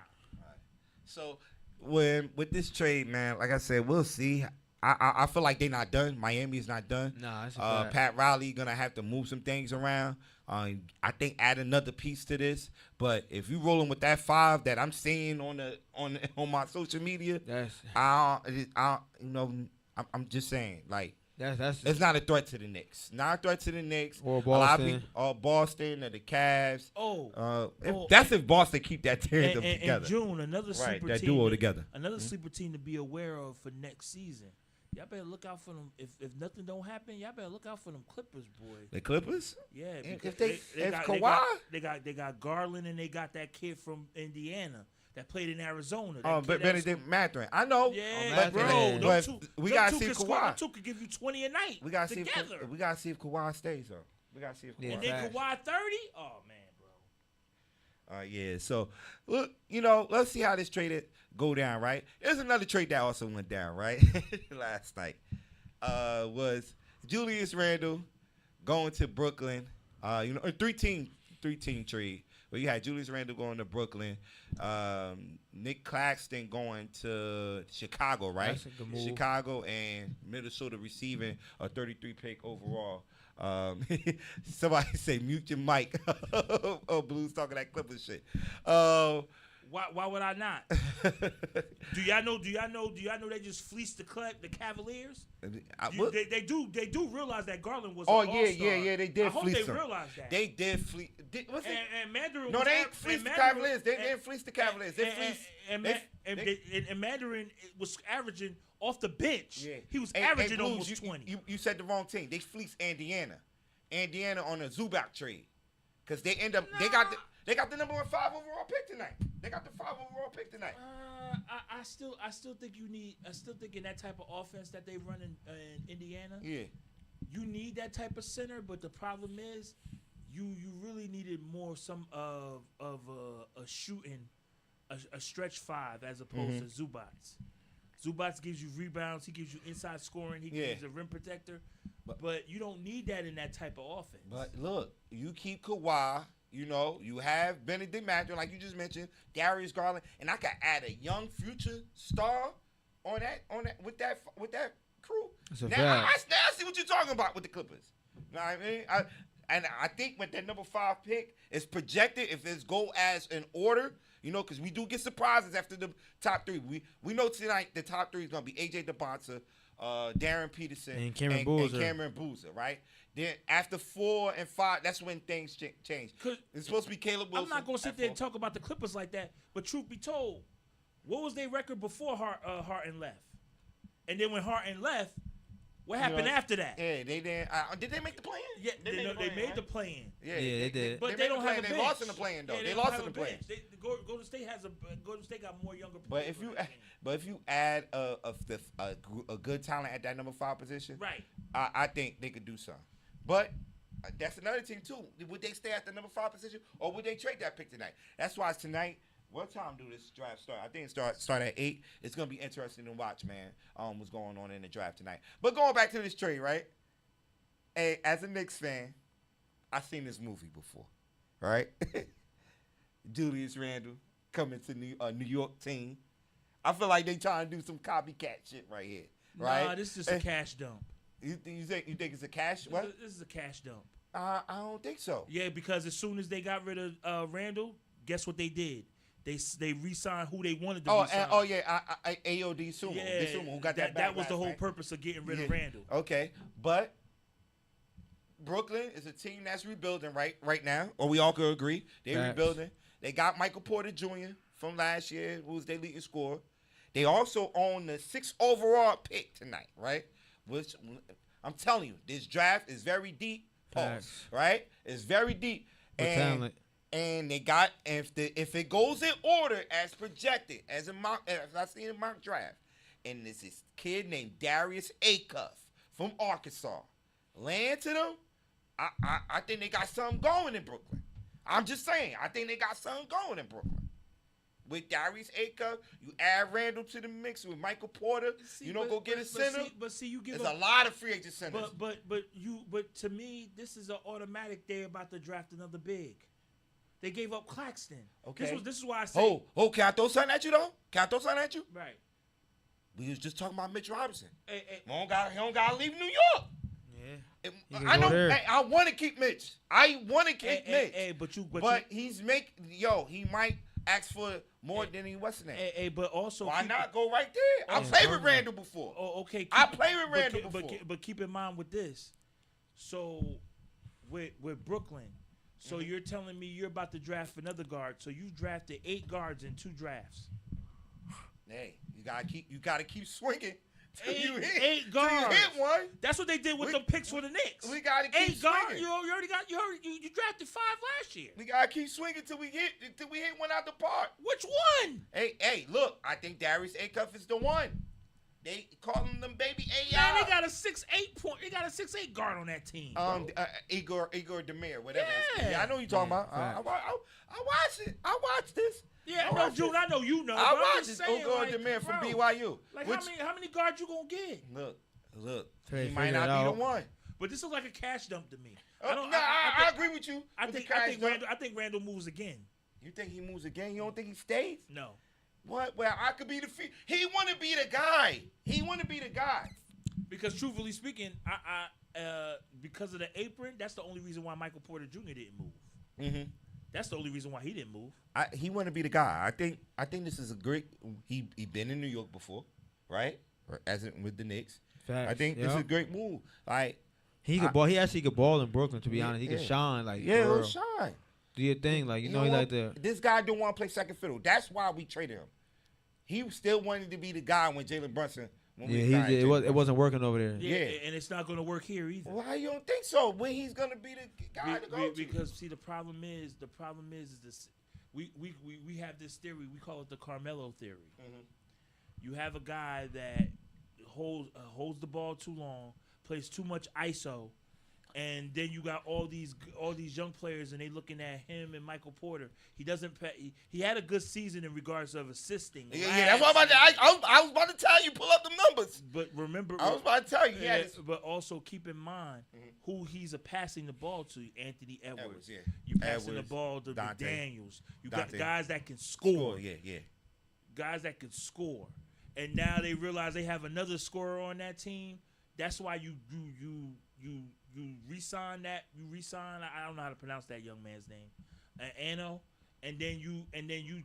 So with this trade, man, like I said, we'll see. I feel like they're not done. Miami's not done. Nah, that's a Pat Riley gonna have to move some things around. I think add another piece to this. But if you rolling with that 5 that I'm seeing on my social media, I'm just saying, like, it's not a threat to the Knicks. Not a threat to the Knicks. Or Boston. Boston or the Cavs. That's if Boston keep that tandem together. In June, another sleeper that team. duo together. Another sleeper team to be aware of for next season. Y'all better look out for them. If nothing don't happen, y'all better look out for them Clippers, boy. The Clippers? Yeah, If because Kawhi? they got Garland, and they got that kid from Indiana that played in Arizona. But Benedict Mathurin. I know. Yeah, bro. But we gotta see if Them Kawhi. two could give you 20 a night. We gotta together. see if Kawhi stays though. We gotta see if Kawhi. And then Kawhi 30. Oh man, bro. Yeah. So look, let's see how this trade go down. Right. There's another trade that also went down. Right. Last night was Julius Randle going to Brooklyn. A three-team trade. But you had Julius Randle going to Brooklyn, Nick Claxton going to Chicago, right? That's a good move. Chicago and Minnesota receiving a 33 pick overall. Somebody say mute your mic. Blues talking that Clippers shit. Why would I not? Do y'all know they just fleeced the Cavaliers? They do realize that Garland was an all-star. Yeah, they did I hope fleece they them. realize that. They did fleece. And Mandarin No, was they ain't fleeced the Cavaliers. They didn't fleece the Cavaliers. They fleeced. And Mandarin was averaging off the bench. Yeah. He was averaging Blues, almost 20. You said the wrong team. They fleeced Indiana on a Zubac trade, because they end up they got the number 5 overall pick tonight. They got the 5 overall pick tonight. I still think in that type of offense that they run in Indiana. Yeah. You need that type of center, but the problem is you really needed more of a shooting, a stretch five as opposed to Zubats. Zubats gives you rebounds. He gives you inside scoring. He gives you a rim protector. But you don't need that in that type of offense. But look, you keep Kawhi. You know, you have Benedict Matthew, like you just mentioned, Darius Garland, and I could add a young future star on that with that crew. Now I see what you're talking about with the Clippers. You know what I mean? I think with that number 5 pick, it's projected if this go as an order. You know, because we do get surprises after the top 3. We know tonight the top 3 is going to be A.J. DeBonta, Darren Peterson, and Cameron Boozer, right? Then after 4 and 5, that's when things change. It's supposed to be Caleb Wilson. I'm not going to sit there and talk about the Clippers like that, but truth be told, what was their record before Harden left? And then when Harden left, what happened after that? Yeah, they didn't. Did they make the play-in? Yeah, they made the play-in. Yeah, they did. But they don't have a bench. They lost in the play-in though. Yeah, they lost in the play-in. Golden State got more younger. But if you add a good talent at that number 5 position, right? I think they could do something. But that's another team too. Would they stay at the number 5 position, or would they trade that pick tonight? That's why it's tonight. What time do this draft start? I think it start at 8. It's gonna be interesting to watch, man. What's going on in the draft tonight? But going back to this trade, right? Hey, as a Knicks fan, I've seen this movie before, right? Julius Randle coming to New York team. I feel like they trying to do some copycat shit right here, right? Nah, this is just a cash dump. You think it's a cash? What? This is a cash dump. I don't think so. Yeah, because as soon as they got rid of Randall, guess what they did? They re-signed who they wanted to re-sign. AOD Sumo. Yeah, Sumo, who got that was the whole purpose of getting rid of Randall. Okay, but Brooklyn is a team that's rebuilding right now, or we all could agree they're rebuilding. They got Michael Porter Jr. from last year, who was their leading scorer. They also own the 6th overall pick tonight, right? Which I'm telling you, this draft is very deep. Right? It's very deep. And they got if it goes in order as projected, as I seen in mock draft, and this is kid named Darius Acuff from Arkansas, land to them, I think they got something going in Brooklyn. I'm just saying, I think they got something going in Brooklyn. With Darius Acuff, you add Randall to the mix with Michael Porter. Go get a center. You give There's a lot of free agent centers. But to me, this is an automatic. They're about to draft another big. They gave up Claxton. Okay. This is why I say. Oh, can I throw something at you though? Can I throw something at you? Right. We was just talking about Mitch Robinson. He don't gotta leave New York. Yeah. I know. Hey, I want to keep Mitch. Mitch. But he might ask for more than he was there. But also, why not go right there? I played with Randall before. Oh, okay. I played with Randall before. But keep in mind with this. So, with Brooklyn, so you're telling me you're about to draft another guard. So you drafted 8 guards in 2 drafts. Hey, you gotta keep swinging. Eight guards. You hit one. That's what they did with the picks for the Knicks. We gotta keep 8 swinging. guards. You already got. You drafted 5 last year. We gotta keep swinging till we hit one out the park. Which one? Hey, look! I think Darius Acuff is the one. They calling them baby AI. Man, they got a 6'8" point. They got a 6'8" guard on that team. Igor Demir, whatever. Yeah. I know you're talking about. I watched it. I watched this. Yeah, I know, June. I know you know. I watched this Igor Demir from BYU. Like how many guards you gonna get? Look. He might not be the one. But this is like a cash dump to me. I agree with you. I think Randall moves again. You think he moves again? You don't think he stays? No. What? Well, I could be the he want to be the guy. Because truthfully speaking, because of the apron, that's the only reason why Michael Porter Jr. didn't move. Mm-hmm. That's the only reason why he didn't move. He want to be the guy. I think this is a great. He been in New York before, right? As in with the Knicks. Facts. I think this is a great move. Like he could ball. He actually could ball in Brooklyn. To be honest, he could shine. Like he'll shine. Do your thing, like This guy don't want to play second fiddle. That's why we traded him. He still wanted to be the guy when Jalen Brunson. It wasn't working over there. Yeah, and it's not going to work here either. Why you don't think so? When he's going to be the guy to go to? Because see, the problem is this. We have this theory. We call it the Carmelo theory. Mm-hmm. You have a guy that holds the ball too long, plays too much ISO, And then you got all these young players, and they looking at him and Michael Porter. He doesn't pay. He had a good season in regards of assisting. Yeah, that's what I'm about to. I was about to tell you, pull up the numbers. But remember, I was about to tell you. Yeah, but also keep in mind who he's passing the ball to. Anthony Edwards. Yeah. You passing Edwards, the ball to Dante. McDaniels. You Dante. got guys that can score. Yeah. Guys that can score. And now they realize they have another scorer on that team. That's why you re-sign that. You re-sign. I don't know how to pronounce that young man's name, Ano. And then you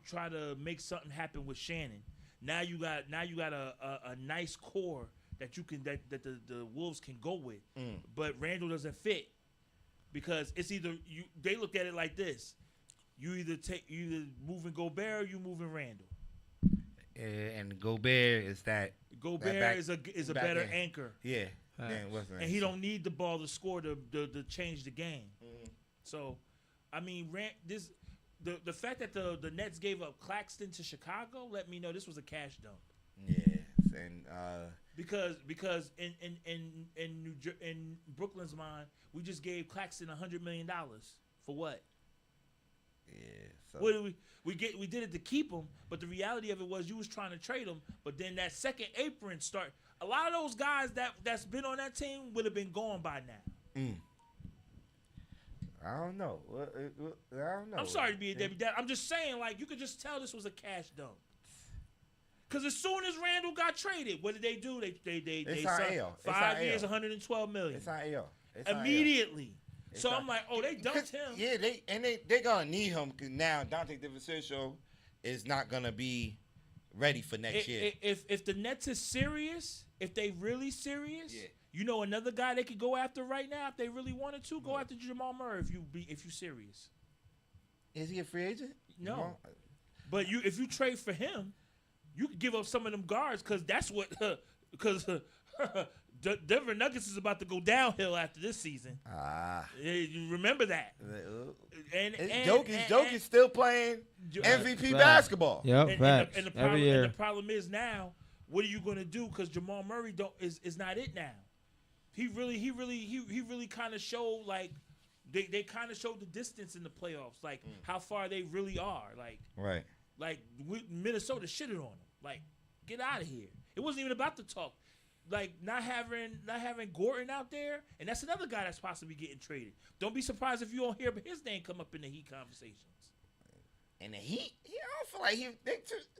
try to make something happen with Shannon. Now you got a nice core that you can that the Wolves can go with. But Randall doesn't fit because it's either you. They look at it like this: you either moving Gobert or you moving Randall. And Gobert is that. Gobert is a better end. anchor. Yeah. And he don't need the ball to score to change the game. So, I mean, the fact that the Nets gave up Claxton to Chicago let me know this was a cash dump. Yeah, and because in Brooklyn's mind, we just gave Claxton $100 million for what? Yeah. So. What did we did it to keep him, but the reality of it was you was trying to trade him, but then that second apron start. A lot of those guys that's been on that team would have been gone by now. I don't know. I don't know. I'm sorry to be a Debbie Dad. I'm just saying, like, you could just tell this was a cash dump. Because as soon as Randall got traded, what did they do? They signed 5 years, $112 million. It's not L. Immediately. So I'm like, oh, they dumped him. Yeah, they're gonna need him because now Dante DiVincenzo is not gonna be ready for next year. If the Nets is serious, if they really serious, you know another guy they could go after right now if they really wanted to go after Jamal Murray if you serious. Is he a free agent? No, Jamal? but if you trade for him, you could give up some of them guards because that's what Denver Nuggets is about to go downhill after this season. You remember that? And Jokic's still playing MVP basketball. Yep, and the problem is now, what are you going to do? Because Jamal Murray is not it now. He really kind of showed like they kind of showed the distance in the playoffs, like how far they really are. Like Minnesota shitted on him. Like, get out of here. It wasn't even about the talk. Like not having Gordon out there, and that's another guy that's possibly getting traded. Don't be surprised if you don't hear his name come up in the Heat conversations. And the Heat, I don't feel like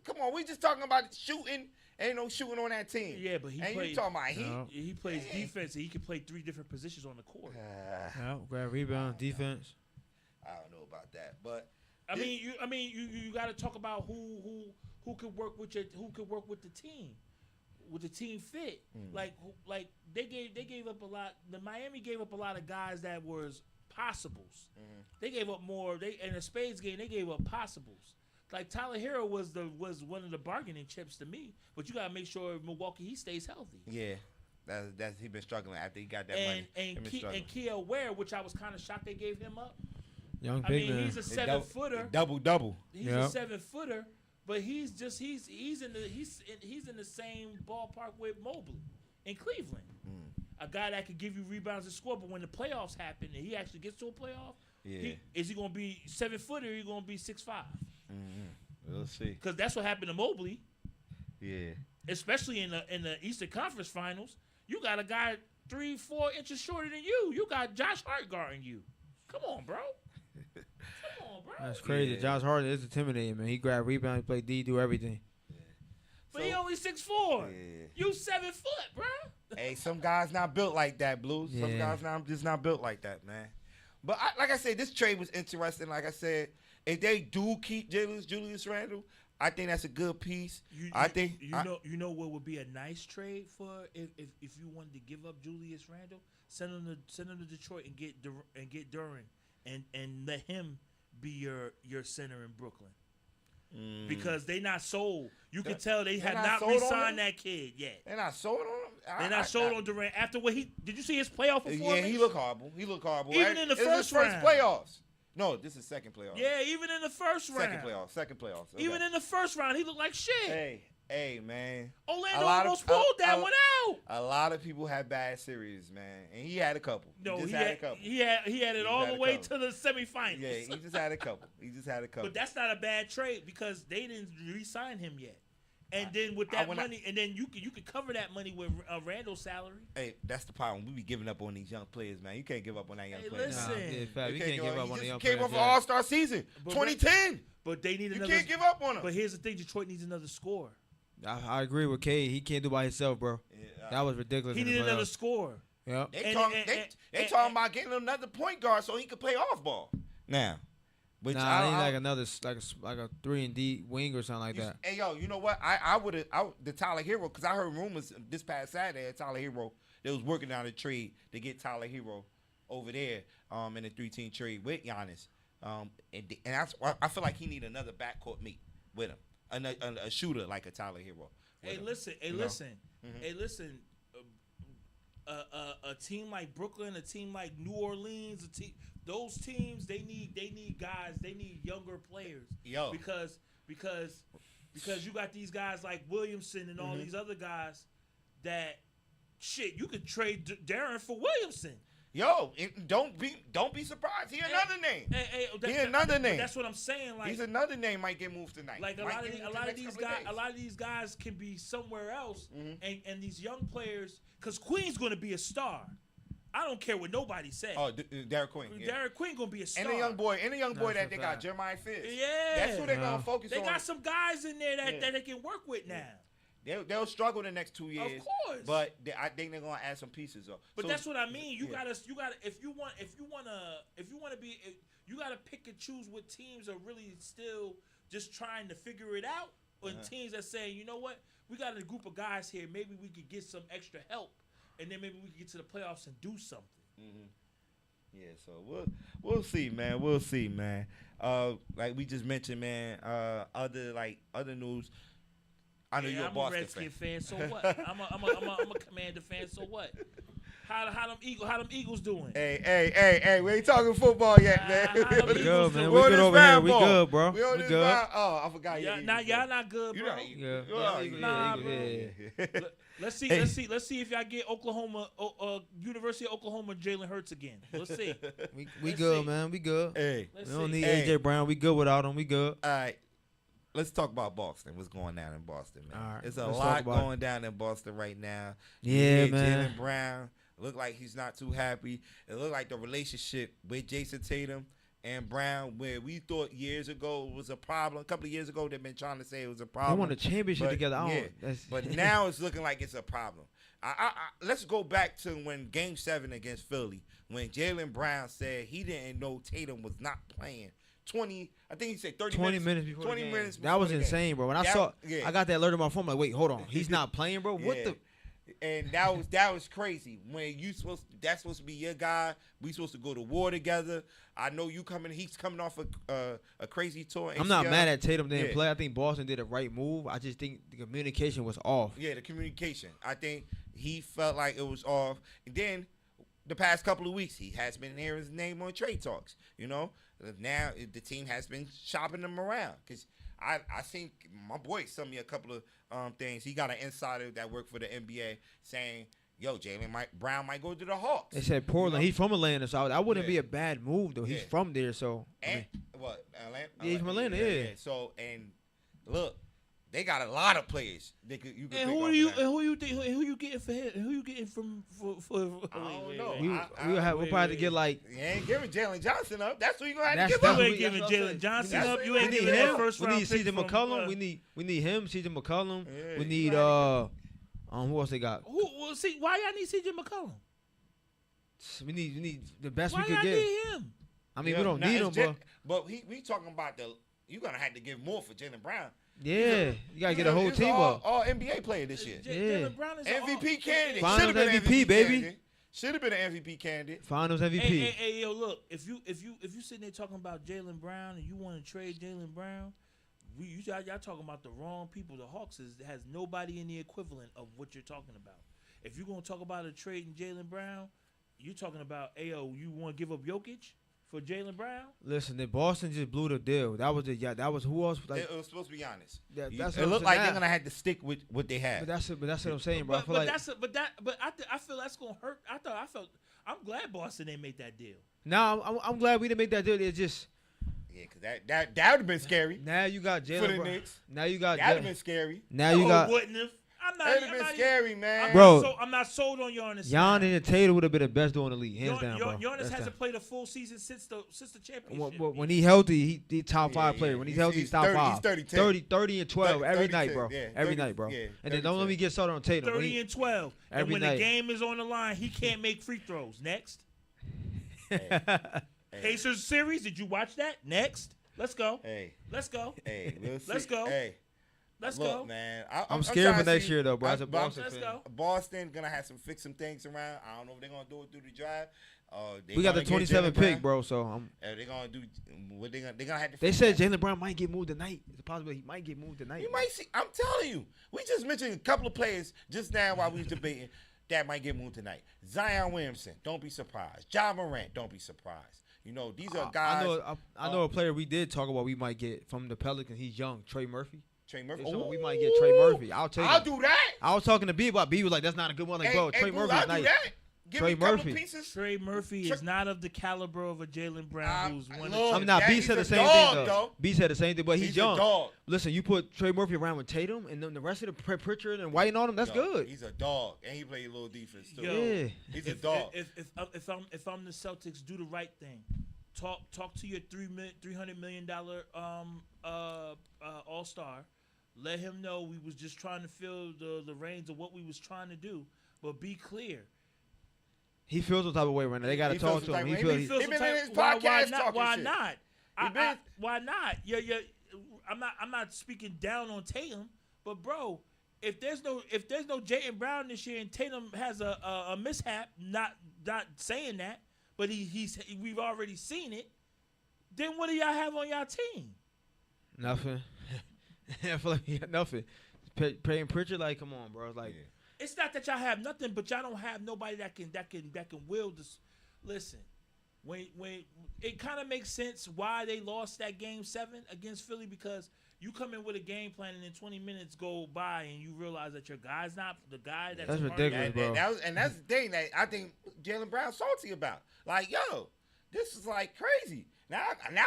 come on, we just talking about shooting. Ain't no shooting on that team. Yeah, but you talking about Heat? No. He plays defense, and he can play 3 different positions on the court. Grab rebound, defense. I don't know about that, but you got to talk about who could work with the team. With the team fit, like they gave up a lot. The Miami gave up a lot of guys that was possibles. They gave up more. In a spades game, they gave up possibles. Like Tyler Hero was one of the bargaining chips to me. But you gotta make sure Milwaukee he stays healthy. Yeah, that's he been struggling after he got that money. And Kiel Ware, which I was kind of shocked they gave him up. Young big man. He's a 7-footer. Double. He's a 7-footer. But he's in the same ballpark with Mobley in Cleveland. A guy that could give you rebounds and score, but when the playoffs happen and he actually gets to a playoff, is he going to be 7-footer or is he going to be 6'5"? We'll see. Because that's what happened to Mobley. Yeah. Especially in the Eastern Conference Finals, you got a guy 3-4 inches shorter than you. You got Josh Hart guarding you. Come on, bro. That's crazy. Yeah. Josh Hart is intimidating, man. He grab rebound, he play D, do everything. But he only 6'4". Yeah. You 7 foot, bro. Hey, some guys not built like that, Blue. Some guys just not built like that, man. But like I said, this trade was interesting. Like I said, if they do keep Julius Randle, I think that's a good piece. You know what would be a nice trade for if you wanted to give up Julius Randle, send him to Detroit and get Duran and let him be your center in Brooklyn. Because they not sold. You can tell they have not re-signed that kid yet. They're not sold on him? They're not sold on Durant. After what did you see his playoff performance? Yeah, he looked horrible. Even in the first round. Playoffs. No, this is second playoff. Yeah, even in the first round. Second playoff. Okay. Even in the first round, he looked like shit. Hey, Hey, man. Orlando almost pulled that one out. A lot of people had bad series, man, and he had a couple. No, he he had had a couple. He had it all had the a way couple. to the semifinals. Yeah, he just had a couple. But that's not a bad trade because they didn't re-sign him yet. And then with that money, and then you could cover that money with Randall's salary. Hey, that's the problem. We be giving up on these young players, man. You can't give up on that young player. Listen. You can't give up on the young Came players. off an All-Star season, But 2010. But they need You another. can't give up on him. But here's the thing: Detroit needs another scorer. I agree with K. He can't do by himself, bro. That was ridiculous. He in the needed another playoffs. scorer. Yep. They talking about getting another point guard so he could play off ball. Now, which Nah, I need like another like a 3-and-D wing or something like that. Hey, yo, you know what? I would have the Tyler Hero, because I heard rumors this past Saturday at Tyler Hero they was working on a trade to get Tyler Hero over there in a 3-team trade with Giannis. And that's why I feel like he need another backcourt mate with him, a shooter like a Tyler Hero. Listen. A team like Brooklyn, a team like New Orleans, those teams they need guys, they need younger players. Yo, because you got these guys like Williamson and all these other guys that shit you could trade Darren for Williamson. Yo, don't be surprised. He another name. He another name. That's what I'm saying. Like he's another name might get moved tonight. Like a lot of these guys can be somewhere else, and these young players, because Queen's going to be a star. I don't care what nobody says. Oh, Derek Queen. Yeah. Derek Queen going to be a star. And a young boy that they got, Jeremiah Fitz. Yeah, that's who they're gonna focus on. They got some guys in there that they can work with now. They'll struggle the next 2 years. Of course. But I think they're gonna add some pieces though. But that's what I mean. You gotta if you wanna be, you gotta pick and choose what teams are really still just trying to figure it out, or teams that say, you know what, we got a group of guys here. Maybe we could get some extra help, and then maybe we could get to the playoffs and do something. Yeah, so we'll see, man. We'll see, man. Like we just mentioned, man. Other news. I know you're a Boston Redskin fan. So what? I'm a Commander fan. So what? How them Eagles doing? Hey, we ain't talking football yet, man. We good, man. We good over here. We good, bro. We on this good. Oh, I forgot. Y'all not good, bro. Nah, bro. Let's see if y'all get University of Oklahoma Jalen Hurts again. Let's see. We good, man. We good. Hey, we don't need AJ Brown. We good without him. We good. All right. Let's talk about Boston. What's going down in Boston, man? All right, There's a lot going down in Boston right now. Yeah, man. Jalen Brown look like he's not too happy. It looked like the relationship with Jason Tatum and Brown, where we thought years ago was a problem. A couple of years ago, they've been trying to say it was a problem. They won a championship together. But now it's looking like it's a problem. Let's go back to when Game 7 against Philly, when Jalen Brown said he didn't know Tatum was not playing. I think he said 20 minutes before 20 the game. minutes that was the insane, bro. When I got that alert on my phone, I'm like, wait, hold on. He's not playing, bro? What the? And that was crazy. When that's supposed to be your guy. We supposed to go to war together. I know you coming. He's coming off a crazy tour. I'm not mad at Tatum didn't play. I think Boston did the right move. I just think the communication was off. Yeah, the communication. I think he felt like it was off. And then the past couple of weeks, he has been hearing his name on trade talks. You know, now the team has been shopping him around because I think my boy sent me a couple of things. He got an insider that worked for the NBA saying, yo, Jalen Brown might go to the Hawks. They said Portland. You know? He's from Atlanta, so that wouldn't be a bad move, though. He's from there, so. And what? Atlanta? Yeah, he's from Atlanta, yeah. So, and look, they got a lot of players. You can and who you getting for him? Who you getting from? For I don't know. We'll probably have to get like. You ain't giving Jalen Johnson up. That's who you gonna have to give up. You ain't giving Jalen Johnson up. You ain't giving him first round. We need CJ McCollum. We need him. CJ McCollum. Yeah, we need who else they got? Why y'all need CJ McCollum? We need the best why we could y'all get. Need him? I mean, we don't need him, but we talking about you're gonna have to give more for Jalen Brown. Yeah, you gotta get a whole team up. All NBA player this year. Jalen Brown is MVP candidate. Finals MVP, baby. Should have been an MVP candidate. Finals MVP. Hey, yo, look. If you sitting there talking about Jalen Brown and you want to trade Jalen Brown, y'all talking about the wrong people. The Hawks has nobody in the equivalent of what you're talking about. If you're gonna talk about a trade in Jalen Brown, you're talking about you want to give up Jokic for Jaylen Brown? Listen, then Boston just blew the deal. That was who else? Like, it was supposed to be honest. That's It what I'm looked saying like they're now. gonna have to stick with what they had. But that's what I'm saying, bro. I feel like I feel that's gonna hurt. I'm glad Boston didn't make that deal. now I'm glad we didn't make that deal. It's just Yeah, because that would have been scary now you got for the Jalen Brown. Knicks. Now you got That would have been scary. now you No, got it wouldn't have. I'm not. That would have been scary, man. Bro. I'm not sold on Giannis. Giannis and Tatum would have been the best duo in the league, hands down, bro. Giannis Hands hasn't down. played a full season since the championship. When he healthy, he top 5 player. When he's healthy, he's top 30, 5. he's 30, 30 and 12 every 30, night, bro. yeah, Every 30, night, bro. yeah, And 30, then don't let me get started on Tatum. 30 and 12. And every when night. the game is on the line, he can't make free throws. Next. Pacers series, did you watch that? Next. Let's go. Hey, Let's go. hey, we'll see. Let's go. Hey, Let's look, go. man. I'm scared for trying to next see- year, though, bro. As a but I'm- Boston Let's fan. go. Boston gonna have fix some things around. I don't know if they're gonna do it through the drive. We got the 27 pick, pick, bro. So They're gonna do what they're gonna have to. they fix said that. Jaylen Brown might get moved tonight. It's a possibility he might get moved tonight. You might see. I'm telling you. We just mentioned a couple of players just now while we was debating that might get moved tonight. Zion Williamson, don't be surprised. Ja Morant, don't be surprised. You know these are guys. I know a player we did talk about we might get from the Pelicans. He's young, Trey Murphy. Trey Murphy. There's someone we might get Trey Murphy. I'll take I'll him. do that. I was talking to B about B was like, that's not a good one. Like, bro, Trey Boo, Murphy I'll is do nice. that. Give Trey me a couple Murphy. pieces. Trey Murphy is not of the caliber of a Jaylen Brown who's one look, I'm not. Yeah, B he's said a the same dog, thing, though. though. B said the same thing, but he's He's young. a dog. Listen, you put Trey Murphy around with Tatum and then the rest of the Pritchard and White and all them, that's Yo, good. He's a dog, and he plays a little defense too. Yo, Yeah. He's a dog. If I'm the Celtics, do the right thing. Talk to your $300 million all-star. Let him know we was just trying to fill the reins of what we was trying to do. But be clear. He feels the type of way right now. They got to He talk feels to the him. type He of way. feels. He Feel been some in type- his why podcast not? talking Why shit. not? He been- Why not? I'm not speaking down on Tatum, but bro, if there's no Jaylen Brown this year and Tatum has a mishap, not saying that, but we've already seen it. Then what do y'all have on y'all team? Nothing. I feel like he got nothing. Paying Pritchard, like, come on, bro. It's like, It's not that y'all have nothing, but y'all don't have nobody that can wield this. Listen, when it kind of makes sense why they lost that game 7 against Philly, because you come in with a game plan and then 20 minutes go by and you realize that your guy's not the guy that's That's a part of ridiculous, that. bro. And that's the thing that I think Jaylen Brown's salty about. Like, yo, this is like crazy. Now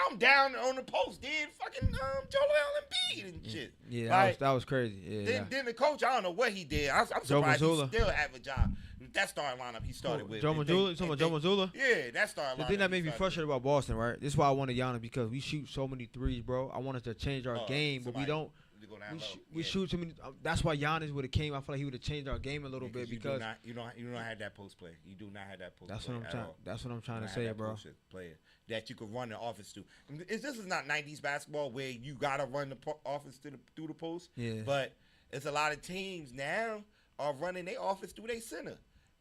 I'm down on the post, did fucking Joel Embiid and shit. yeah, Like, that was crazy. Yeah. Then the coach, I don't know what he did. I'm surprised he still have a job. That starting lineup he started with. Joe Mazzulla? You talking about Joe Mazzulla? Yeah, that starting lineup. The thing that made me he started frustrated about Boston, right? This is why I wanted Giannis, because we shoot so many threes, bro. I wanted to change our game, but we don't. with. Go down low. We Yeah. shoot too many. That's why Giannis would have came. I feel like he would have changed our game a little bit because you don't have that post play. You do not have that post. that's play what I'm at trying. all. That's what I'm You trying don't to have say, that bro. post player that you could run the offense to. This is not 90s basketball where you gotta run the offense through the post. Yeah. But it's a lot of teams now are running their offense through their center.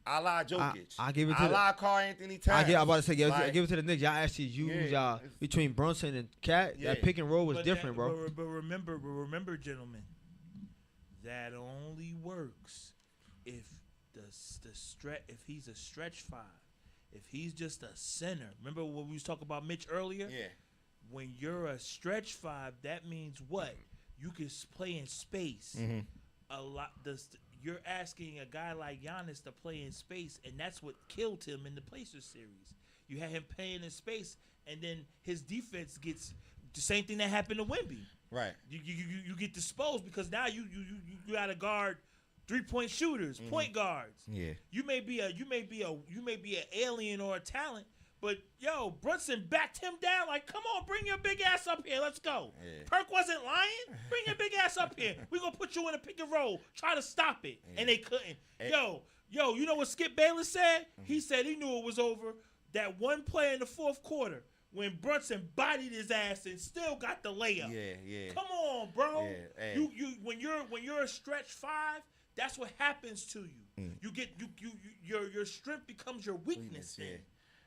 A la Jokic. I give it to a la Carl Anthony Towns. I'm about to say, Like, give it to the Knicks. Y'all actually use Yeah, between Brunson and Cat. Yeah. That pick and roll was But different, that- bro. But remember, gentlemen, that only works if if he's a stretch 5, if he's just a center. Remember what we was talking about Mitch earlier? Yeah. When you're a stretch 5, that means what? You can play in space. A lot. You're asking a guy like Giannis to play in space, and that's what killed him in the Pacers series. You had him playing in space, and then his defense gets the same thing that happened to Wemby. Right. You get disposed because now you got to guard 3-point shooters, point guards. Yeah. You may be an alien or a talent, but yo, Brunson backed him down like, come on, bring your big ass up here, let's go. Yeah. Perk wasn't lying. Bring your big ass up here. We gonna put you in a pick and roll. Try to stop it, and they couldn't. Yo, you know what Skip Bayless said? He said he knew it was over. That one play in the fourth quarter when Brunson bodied his ass and still got the layup. Yeah. Come on, bro. Yeah, hey. You when you're a stretch 5, that's what happens to you. You get your strength becomes your weakness. Yeah. Then.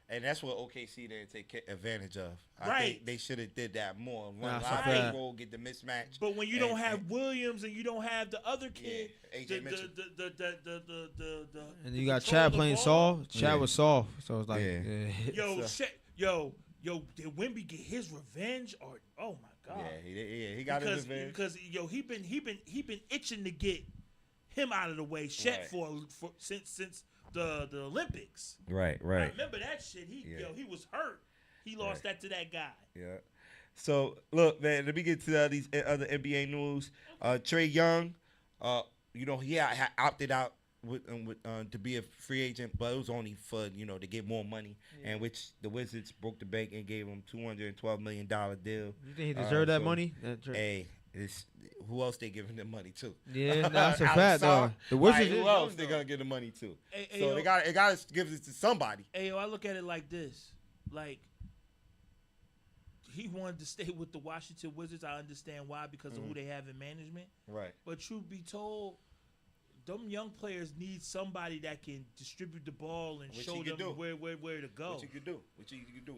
And that's what OKC didn't take advantage of. I Right. think they should have did that more. Run Nah, line so pick bad. roll, get the mismatch. But when you don't have Williams and you don't have the other kid, AJ Mitchell. And you got control of Chad the playing ball. soft. Chad Yeah. was soft, so it's like, Yeah. Yo, Yo, did Wemby get his revenge? Or oh my God, he got his revenge. Because yo, he been itching to get him out of the way, Shaq Right. for since the Olympics. Right. I remember that shit. He was hurt. He lost that to that guy. Yeah. So look, man. Let me get to these other NBA news. Trae Young, he had opted out to be a free agent, but it was only for to get more money, and which the Wizards broke the bank and gave him $212 million deal. You think he deserved that money? Hey, who else they giving them money to? Yeah, that's a fact, though. The Wizards, who else they gonna give the money to? So they got to give it to somebody. Hey, I look at it like this: like he wanted to stay with the Washington Wizards. I understand why, because of who they have in management. Right. But truth be told, them young players need somebody that can distribute the ball and show them where to go. What you could do.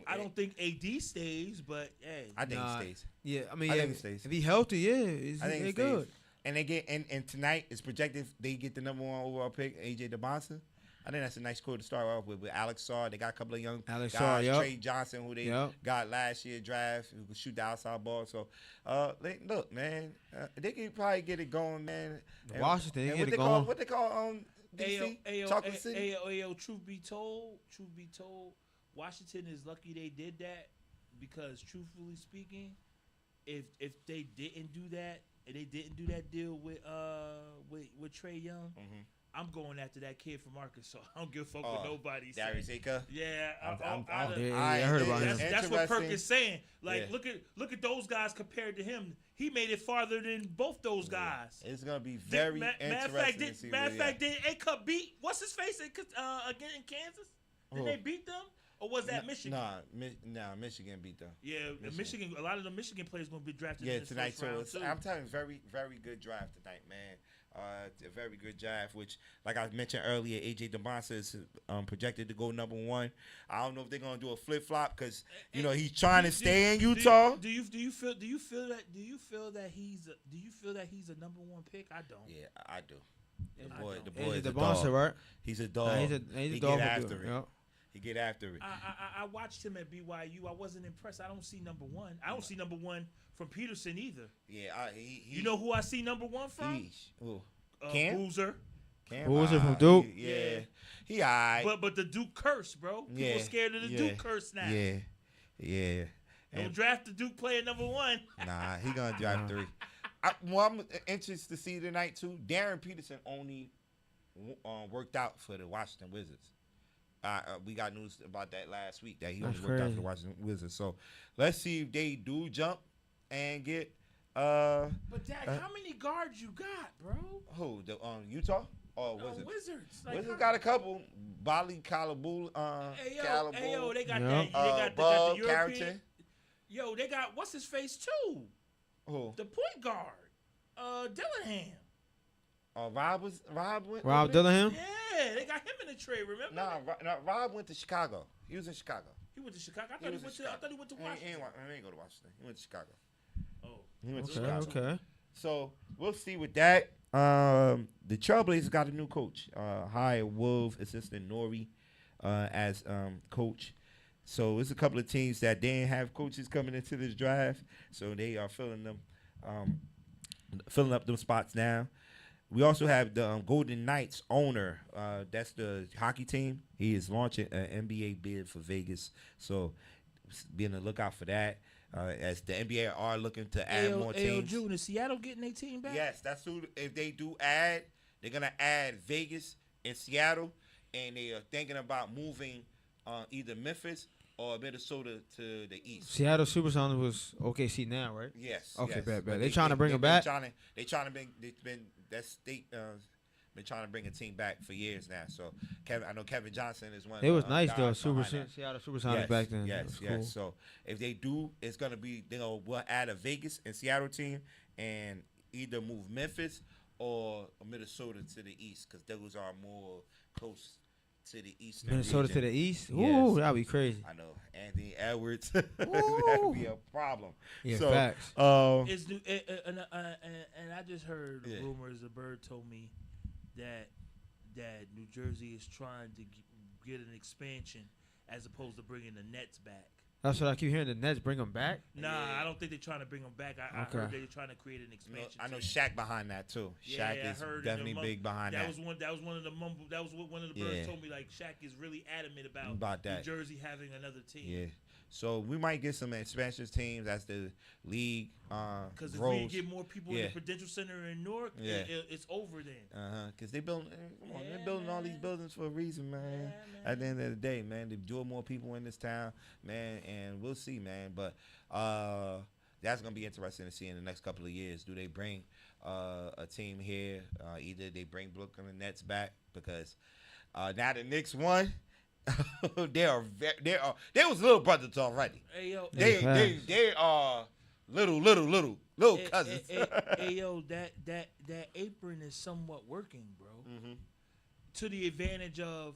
I don't think AD stays, but hey, I think he stays. Yeah, I mean, I think he stays. If he healthy, I think they he good. stays. And they get and tonight it's projected they get the number 1 overall pick, AJ DeBonson. I think that's a nice core to start off with Alex Sarr. They got a couple of young Alex guys, Sarr, yep. Trey Johnson, who they got last year draft, who could shoot the outside ball. So, look, man, they can probably get it going, man. Washington, and get it going. What they call DC? Chocolate City? truth be told, Washington is lucky they did that, because truthfully speaking, if they didn't do that, and they didn't do that deal with Trae Young, I'm going after that kid from Arkansas. I don't give a fuck what nobody says. Darius Aker? Yeah, I heard about him. That's what Perk is saying. Like, look at those guys compared to him. He made it farther than both those guys. It's gonna be very interesting to see. Matter of fact, did A-Cup beat what's his face again in Kansas? Did they beat them? Or was that Michigan? Michigan beat them. Yeah, Michigan. A lot of the Michigan players gonna be drafted. Yeah, in the tonight. first round too. I'm telling you, very, very good draft tonight, man. A very good draft. Which, like I mentioned earlier, AJ DeBonson is projected to go number 1. I don't know if they're gonna do a flip flop because he's trying to stay in Utah. Do you feel that he's a number 1 pick? I don't. Yeah, I do. The boy He's is a DeBonson, dog. right? He's a dog. He's a dog. Get after it. Yep. He get after it. I watched him at BYU. I wasn't impressed. I don't see number 1. I don't see number 1 from Peterson either. Yeah, you know who I see number 1 from? Cam? Boozer. Boozer from Duke. Yeah. He all right. But the Duke curse, bro. People scared of the Duke curse now. Yeah. Don't draft the Duke player number 1. Nah, he gonna draft 3. I'm interested to see tonight too. Darren Peterson only worked out for the Washington Wizards. We got news about that last week that he only worked out for the Washington Wizards. So let's see if they do jump and get. But Dak, how many guards you got, bro? Who the Utah or Wizards? Wizards. Like, Wizards got a couple. Bali Calabul. Ayo, they got Yeah. that. They got Bub the European. Carrington. Yo, they got what's his face too? Who? The point guard, Dillingham. Rob went. Rob Dillingham? Yeah, they got him in the trade. Remember? Nah, Rob went to Chicago. He was in Chicago. He went to Chicago. I thought he went to Washington. He ain't go to Washington. He went to Chicago. Oh, He went to Chicago. Okay. So we'll see with that. The Trailblazers got a new coach. Hired Wolf assistant Nori as coach. So it's a couple of teams that didn't have coaches coming into this draft, so they are filling up those spots now. We also have the Golden Knights owner. That's the hockey team. He is launching an NBA bid for Vegas, so be on the lookout for that. As the NBA are looking to add more teams. June, is Seattle getting their team back? Yes, that's who. If they do add, they're gonna add Vegas and Seattle, and they are thinking about moving either Memphis or Minnesota to the east. Seattle Supersonics was OKC now, right? Yes. Okay, yes. bad. But They trying to bring him back? They trying to bring. Been trying to bring a team back for years now. So I know Kevin Johnson is one. It was nice guys though. behind that. Seattle Supersonics back then. Yes. Cool. So if they do, it's gonna be we'll add a Vegas and Seattle team and either move Memphis or Minnesota to the east because those are more close to the east. Minnesota to the east. Ooh, Yes. that'd be crazy. I know Anthony Edwards. That'd be a problem. Yeah, so, facts. It's new, and I just heard rumors. A bird told me that New Jersey is trying to get an expansion as opposed to bringing the Nets back. That's what I keep hearing. The Nets bring him back. Nah, I don't think they're trying to bring him back. I heard they're trying to create an expansion. I know team. Shaq behind that too. Shaq is definitely big behind that. That was one of the mumble. That was what one of the birds told me. Like Shaq is really adamant about that. New Jersey having another team. Yeah. So we might get some expansion teams as the league because if grows. we get more people in the Prudential Center in Newark, it's over then. Because they building, they're building all these buildings for a reason, man. At the end of the day, man, they draw more people in this town, man, and we'll see, man. But that's gonna be interesting to see in the next couple of years. Do they bring a team here? Either they bring Brooklyn Nets back because now the Knicks won. They was little brothers already. Hey yo, they are little cousins. Hey yo, that apron is somewhat working, bro. Mm-hmm. To the advantage of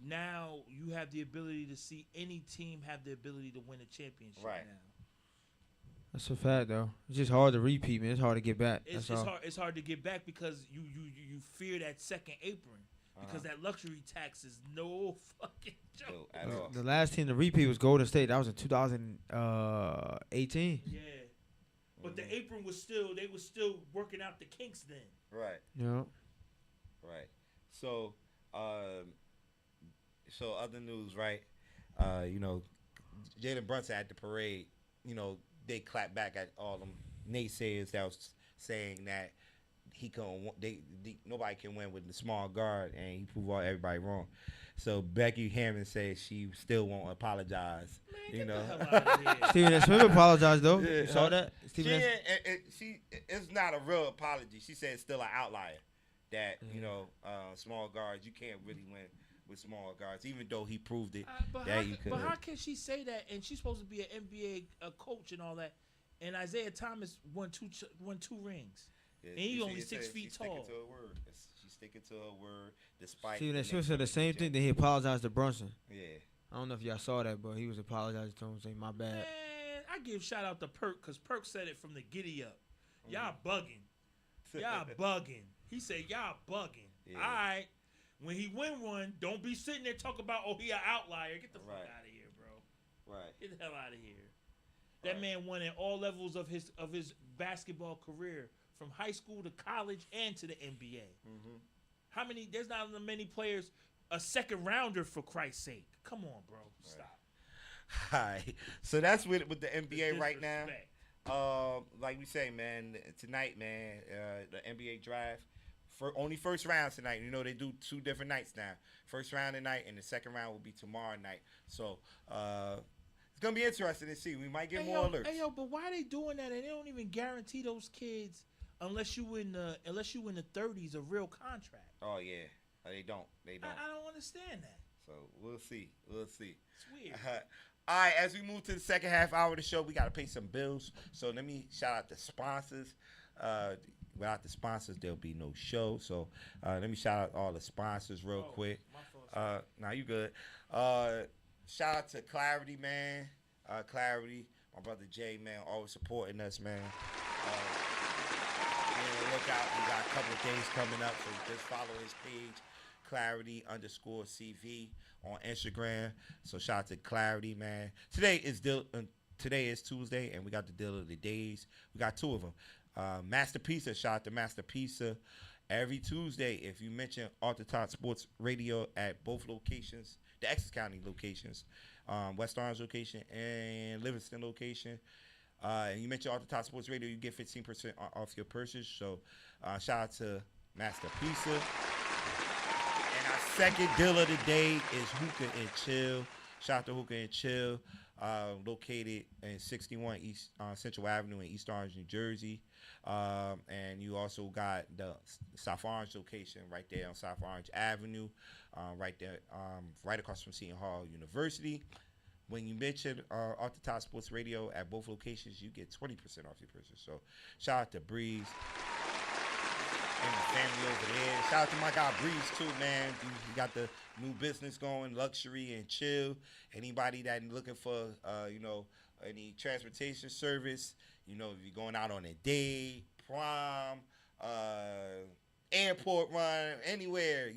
now you have the ability to see any team have the ability to win a championship now. That's a fact, though. It's just hard to repeat, man. It's hard to get back. It's hard to get back because you fear that second apron. Because that luxury tax is no fucking joke. At all. The last team to repeat was Golden State. That was in 2018. Yeah. But the apron was still working out the kinks then. Right. Yeah. Right. So other news, right? Jalen Brunson at the parade, they clapped back at all them naysayers that was saying that nobody can win with the small guard, and he proved everybody wrong. So Becky Hammond said she still won't apologize. Man, get the hell out of here. Stephen A. Smith apologized though. You saw that? It's not a real apology. She said it's still an outlier. That small guards, you can't really win with small guards, even though he proved it you could. But how can she say that? And she's supposed to be an NBA coach and all that. And Isaiah Thomas won two rings. Yeah, and he's only 6 feet tall. She's sticking to her word, despite. Stephen A. Smith said the same thing. Then he apologized to Brunson. Yeah. I don't know if y'all saw that, but he was apologizing to him, saying, "My bad." Man, I give shout out to Perk because Perk said it from the giddy up. Y'all bugging. Y'all bugging. He said y'all bugging. Yeah. All right. When he win one, don't be sitting there talking about, he an outlier. Get the fuck out of here, bro. Right. Get the hell out of here. That man won at all levels of his basketball career. From high school to college and to the NBA. Mm-hmm. There's not many players, a second rounder for Christ's sake. Come on, bro. Stop. All right. So that's with the NBA right now. Like we say, man, tonight, man, the NBA draft, only first round tonight. They do 2 different nights now. First round tonight and the second round will be tomorrow night. So, it's going to be interesting to see. We might get more alerts. Hey, yo, but why are they doing that? And they don't even guarantee those kids unless you in the 30s a real contract. Oh yeah, they don't. I don't understand that. So we'll see. It's weird. All right, as we move to the second half hour of the show, we got to pay some bills. So let me shout out the sponsors. Without the sponsors, there'll be no show. So let me shout out all the sponsors real quick. Now you good. Shout out to Clarity, man. Clarity, my brother Jay, man, always supporting us, man. Look out, we got a couple of things coming up, so just follow his page, Clarity_CV on Instagram. So shout out to Clarity, man. Today is Tuesday, and we got the deal of the days. We got 2 of them. Master Pizza, shout out to Master Pizza. Every Tuesday, if you mention Off the Top Sports Radio at both locations, the Essex County locations, West Orange location and Livingston location, and you mention Off the Top Sports Radio, you get 15% off your purchase. So shout out to Master Pizza. And our second deal of the day is Hookah and Chill. Shout out to Hookah and Chill, located in 61 East Central Avenue in East Orange, New Jersey. And you also got the South Orange location right there on South Orange Avenue, right there, right across from Seton Hall University. When you mention Off the Top Sports Radio at both locations, you get 20% off your purchase. So shout out to Breeze and the family over there. Shout out to my guy Breeze too, man. You got the new business going, Luxury and Chill. Anybody that looking for, any transportation service, if you're going out on a day, prom, airport run, anywhere,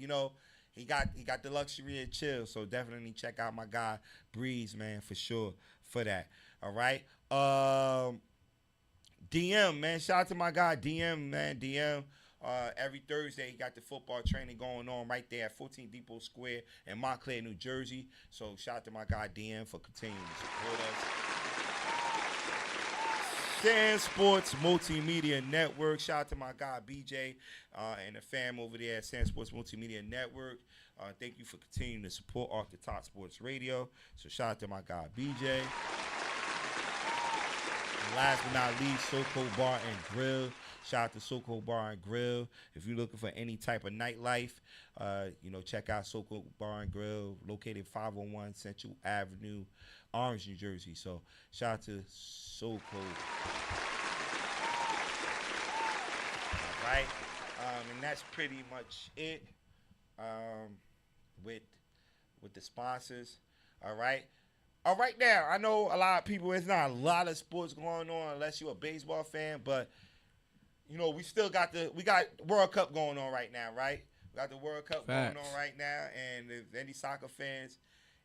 he got the Luxury and Chill. So definitely check out my guy Breeze, man, for sure. for that. All right. DM, man. Shout out to my guy, DM, man. DM. Every Thursday, he got the football training going on right there at 14 Depot Square in Montclair, New Jersey. So shout out to my guy, DM, for continuing to support us. Sand Sports Multimedia Network. Shout out to my guy, BJ, and the fam over there at Sand Sports Multimedia Network. Thank you for continuing to support Off the Top Sports Radio. So shout out to my guy, BJ. And last but not least, SoCo Bar and Grill. Shout out to SoCo Bar and Grill. If you're looking for any type of nightlife, check out SoCo Bar and Grill, located 501 Central Avenue, Orange, New Jersey. So shout out to SoCo. All right, and that's pretty much it with the sponsors. All right. All right, now I know a lot of people. It's not a lot of sports going on unless you're a baseball fan, but we still got World Cup going on right now, right? We got the World Cup going on right now, and if any soccer fans,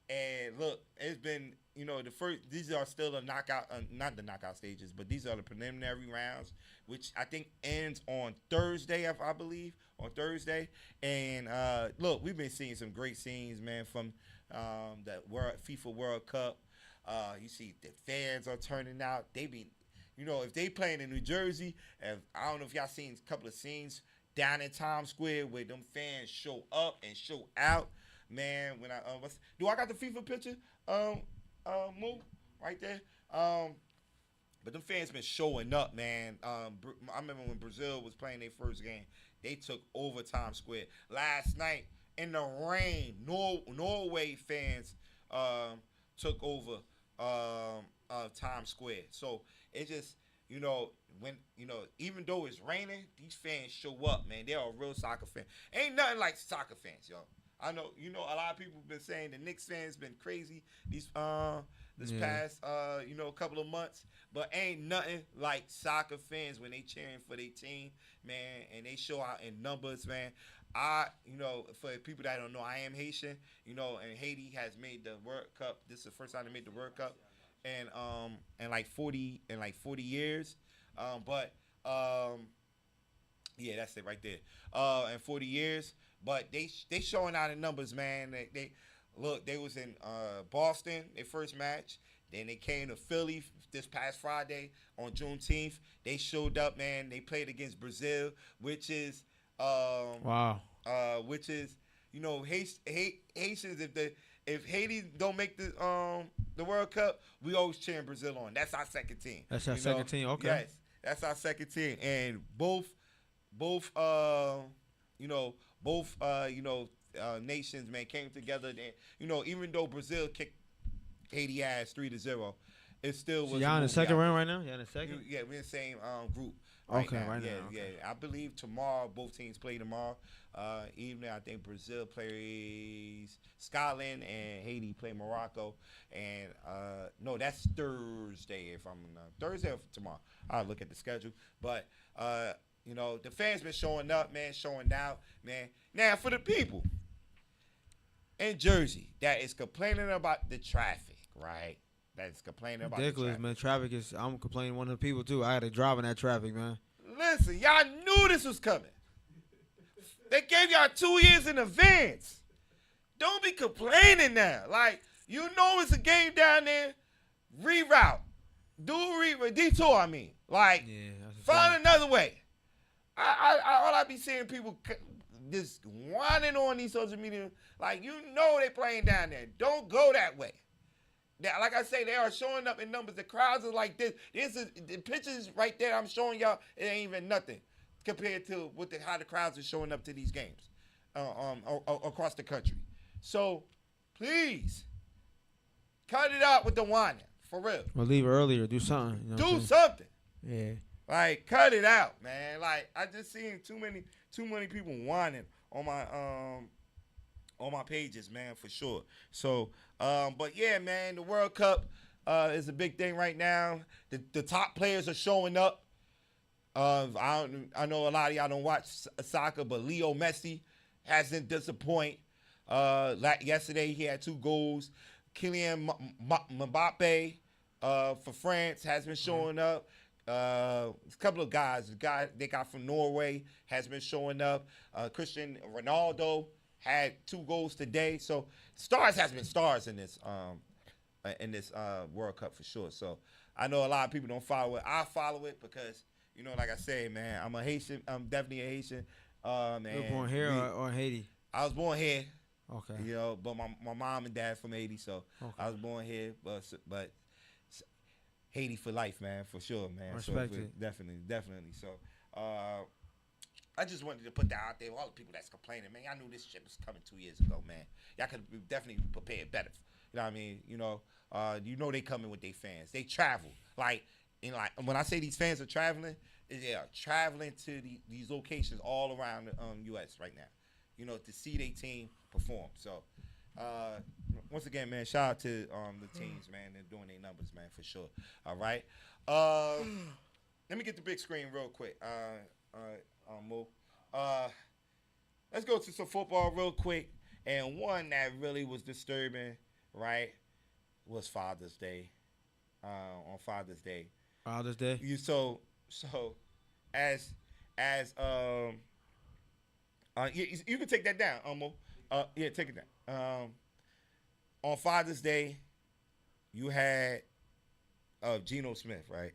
and look, it's been the first. These are still the knockout, not the knockout stages, but these are the preliminary rounds, which I think ends on Thursday, I believe, on Thursday. And look, we've been seeing some great scenes, man, from the FIFA World Cup. You see the fans are turning out. They be, if they playing in New Jersey, and I don't know if y'all seen a couple of scenes down in Times Square where them fans show up and show out. Man, when I got the FIFA picture? Move right there. But them fans been showing up, man. I remember when Brazil was playing their first game, they took over Times Square. Last night in the rain, Norway fans took over Times Square. So it just when even though it's raining, these fans show up, man. They are real soccer fans. Ain't nothing like soccer fans, yo. I know, a lot of people have been saying the Knicks fans been crazy this past couple of months, but ain't nothing like soccer fans when they cheering for their team, man, and they show out in numbers, man. For people that don't know, I am Haitian, and Haiti has made the World Cup. This is the first time they made the World Cup, and in like 40 years, yeah, that's it right there. In 40 years. But they showing out in numbers, man. They was in Boston, their first match. Then they came to Philly this past Friday on Juneteenth. They showed up, man. They played against Brazil, which is Haitians. If Haiti don't make the World Cup, we always cheering Brazil on. That's our second team. That's our second team. Okay. Yes, that's our second team, and both nations, man, came together. And, even though Brazil kicked Haiti ass 3-0, it still was. So y'all in the second round right now? Y'all in the second? Yeah, we're in the same group. Right now. Right yeah, now. Okay. Yeah. I believe tomorrow both teams play tomorrow. Evening, I think Brazil plays Scotland and Haiti play Morocco. And no, that's Thursday. If I'm Thursday or tomorrow, I'll look at the schedule. But the fans been showing up, man, showing out, man. Now, for the people in Jersey that is complaining about the traffic, right? That is complaining about ridiculous, the traffic. man. I'm complaining one of the people, too. I had to drive in that traffic, man. Listen, y'all knew this was coming. They gave y'all 2 years in advance. Don't be complaining now. Like, it's a game down there. Reroute. Detour, I mean. Like, find another way. All I be seeing people just whining on these social media, like they playing down there. Don't go that way. Now, like I say, they are showing up in numbers. The crowds are like this. The pictures right there I'm showing y'all. It ain't even nothing compared to how the crowds are showing up to these games across the country. So please cut it out with the whining, for real. Or leave earlier. Do something. Do something. Yeah. Like, cut it out, man. Like, I just seen too many people whining on my pages, man, for sure. So, but yeah, man, the World Cup is a big thing right now. The top players are showing up. I know a lot of y'all don't watch soccer, but Leo Messi hasn't disappointed. Yesterday he had 2 goals. Kylian Mbappe for France has been showing up. A couple of guys, the guy they got from Norway has been showing up. Christian Ronaldo had 2 goals today. So stars has been stars in this World Cup for sure. So I know a lot of people don't follow it. I follow it because, like I say, man, I'm a Haitian. I'm definitely a Haitian. You were born here or Haiti? I was born here. Okay. But my mom and dad from Haiti, so Okay. I was born here. But Haiti for life, man, for sure, man. Respect so it. Definitely. So I just wanted to put that out there. All the people that's complaining, man, I knew this shit was coming 2 years ago, man. Y'all could definitely be prepared better. You know what I mean? They coming with their fans. They travel. When I say these fans are traveling, they are traveling to these locations all around the U.S. right now, to see their team perform. So, once again, man, shout out to the teams, man. They're doing their numbers, man, for sure. All right. Let me get the big screen real quick. Mo. Let's go to some football real quick. And one that really was disturbing, right, was Father's Day. On Father's Day. Father's Day. So as you can take that down, Mo. Yeah, take it down. On Father's Day, you had Geno Smith, right?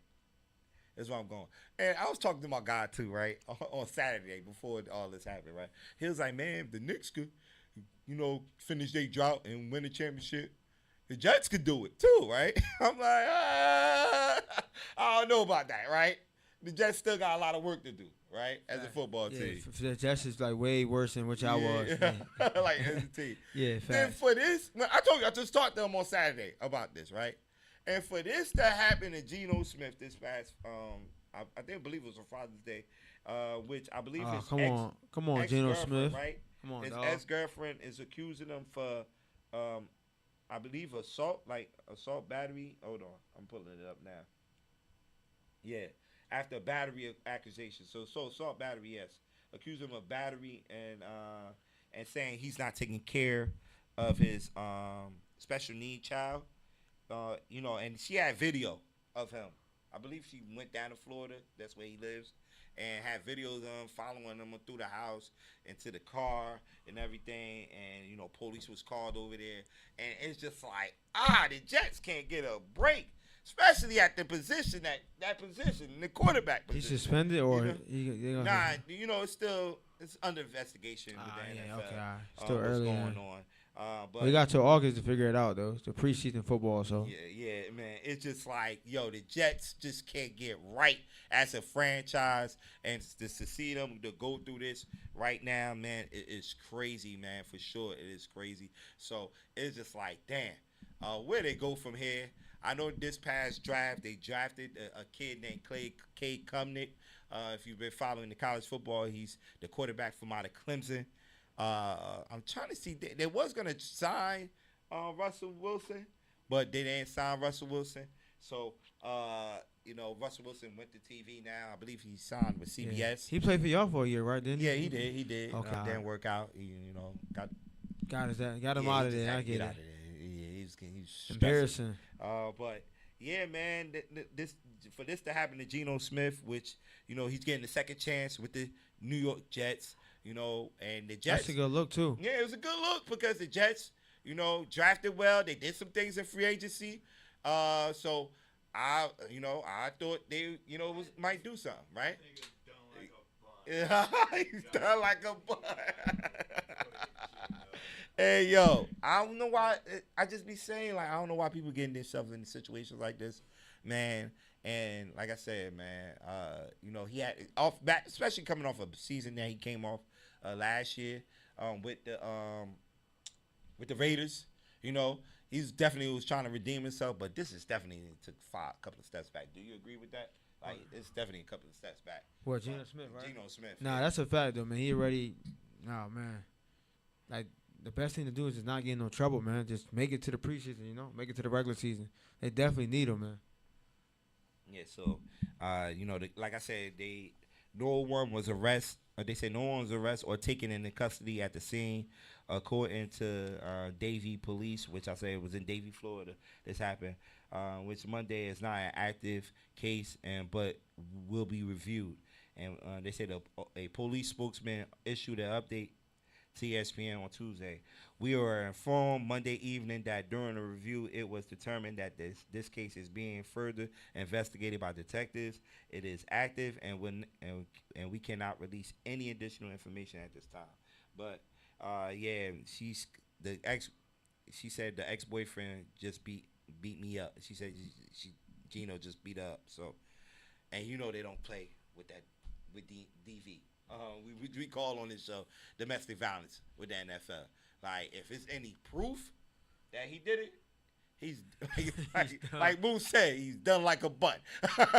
That's where I'm going. And I was talking to my guy too, right? On Saturday before all this happened, right? He was like, man, the Knicks could, finish their drought and win the championship. The Jets could do it too, right? I'm like, I don't know about that, right? The Jets still got a lot of work to do, right? As a football team. For the Jets is like way worse than what y'all was. Like as a team. Yeah, Then facts. for this, I told you I just talked to them on Saturday about this, right? And for this to happen to Geno Smith this past, I believe it was on Father's Day, which I believe his come on, Geno Smith, right? Come on, his dog. ex-girlfriend is accusing him for, I believe assault battery. Hold on, I'm pulling it up now. Yeah, after battery accusation. So assault battery, yes, accuse him of battery and saying he's not taking care of his special need child. And she had video of him. I believe she went down to Florida. That's where he lives. And had videos of him following him through the house into the car and everything. And, police was called over there. And it's just like, the Jets can't get a break. Especially at the position, that position, the quarterback He position. suspended or Nah, it's under investigation with the NFL. Okay, still what's early going on. But We got till August to figure it out though. It's the preseason football, so yeah, man. It's just like, the Jets just can't get right as a franchise, and to see them to go through this right now, man, it is crazy, man, for sure. It is crazy. So it's just like, damn, where they go from here? I know this past draft they drafted a kid named Cade Cumnick. If you've been following the college football, he's the quarterback from out of Clemson. I'm trying to see. They was going to sign Russell Wilson, but they didn't sign Russell Wilson. So, Russell Wilson went to TV now. I believe he signed with CBS. yeah. He played for y'all for a year, right? Didn't he? Yeah, he did. Okay. Didn't work out. He, got him out of there. I get it. Out of there. Yeah, he's stressing. Embarrassing. But yeah, man, for this to happen to Geno Smith, which he's getting the second chance with the New York Jets, and the Jets. That's a good look too. Yeah, it was a good look because the Jets, drafted well. They did some things in free agency. So I thought they, might do something, right? He's done like a bun. Hey, yo, I don't know why. I just be saying, I don't know why people getting themselves in situations like this, man. And like I said, man, he had off back, especially coming off a season that he came off last year with the Raiders. He's definitely was trying to redeem himself, but this is definitely took a couple of steps back. Do you agree with that? It's definitely a couple of steps back. What, Geno Smith, right? Geno Smith. Nah, yeah. that's a fact though, man. He already, man. The best thing to do is just not get in no trouble, man. Just make it to the preseason, make it to the regular season. They definitely need him, man. Yeah, so, like I said, no one was arrested. They say no one was arrested or taken into custody at the scene, according to Davie Police, which I say was in Davie, Florida. This happened. which Monday is not an active case, but will be reviewed. And they said a police spokesman issued an update to ESPN on Tuesday. We were informed Monday evening that during the review, it was determined that this case is being further investigated by detectives. It is active, and we cannot release any additional information at this time. But yeah, she said the ex-boyfriend just beat me up. She said Gino just beat her up. So, and they don't play with that with DV. We call on this show domestic violence with the NFL. Like, if it's any proof that he did it, he's like Moose said, he's done like a butt.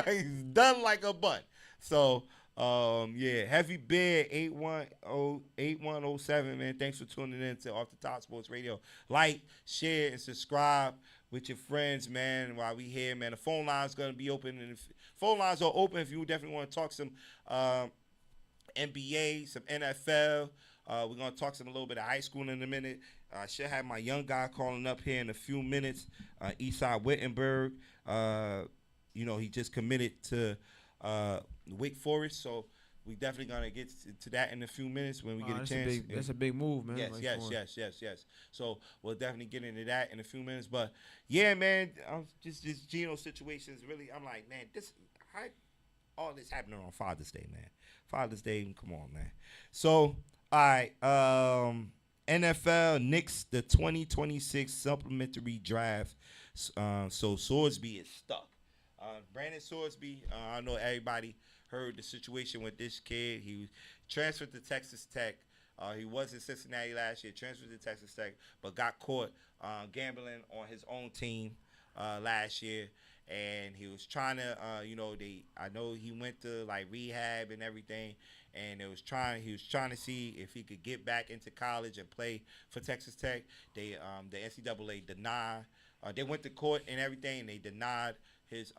He's done like a butt. So, yeah, Heavy Bear 8107, man. Thanks for tuning in to Off the Top Sports Radio. Like, share, and subscribe with your friends, man, while we here, man. The phone line's going to be open. And phone lines are open if you definitely want to talk some NBA, some NFL. We're going to talk some a little bit of high school in a minute. I should have my young guy calling up here in a few minutes, Eastside Wittenberg. He just committed to Wake Forest, so we definitely going to get to that in a few minutes when we get a chance. That's a big move, man. Yes. So we'll definitely get into that in a few minutes. But, yeah, man, just this Geno situation is really, I'm like, man, all this happening on Father's Day, man. Father's Day, come on, man. So, all right, NFL nixed the 2026 supplementary draft, so Swordsby is stuck. Brandon Swordsby, I know everybody heard the situation with this kid. He was transferred to Texas Tech. He was in Cincinnati last year, transferred to Texas Tech, but got caught gambling on his own team last year. And he was trying to, I know he went to like rehab and everything, and he was trying to see if he could get back into college and play for Texas Tech. The NCAA denied. They went to court and everything, and they denied his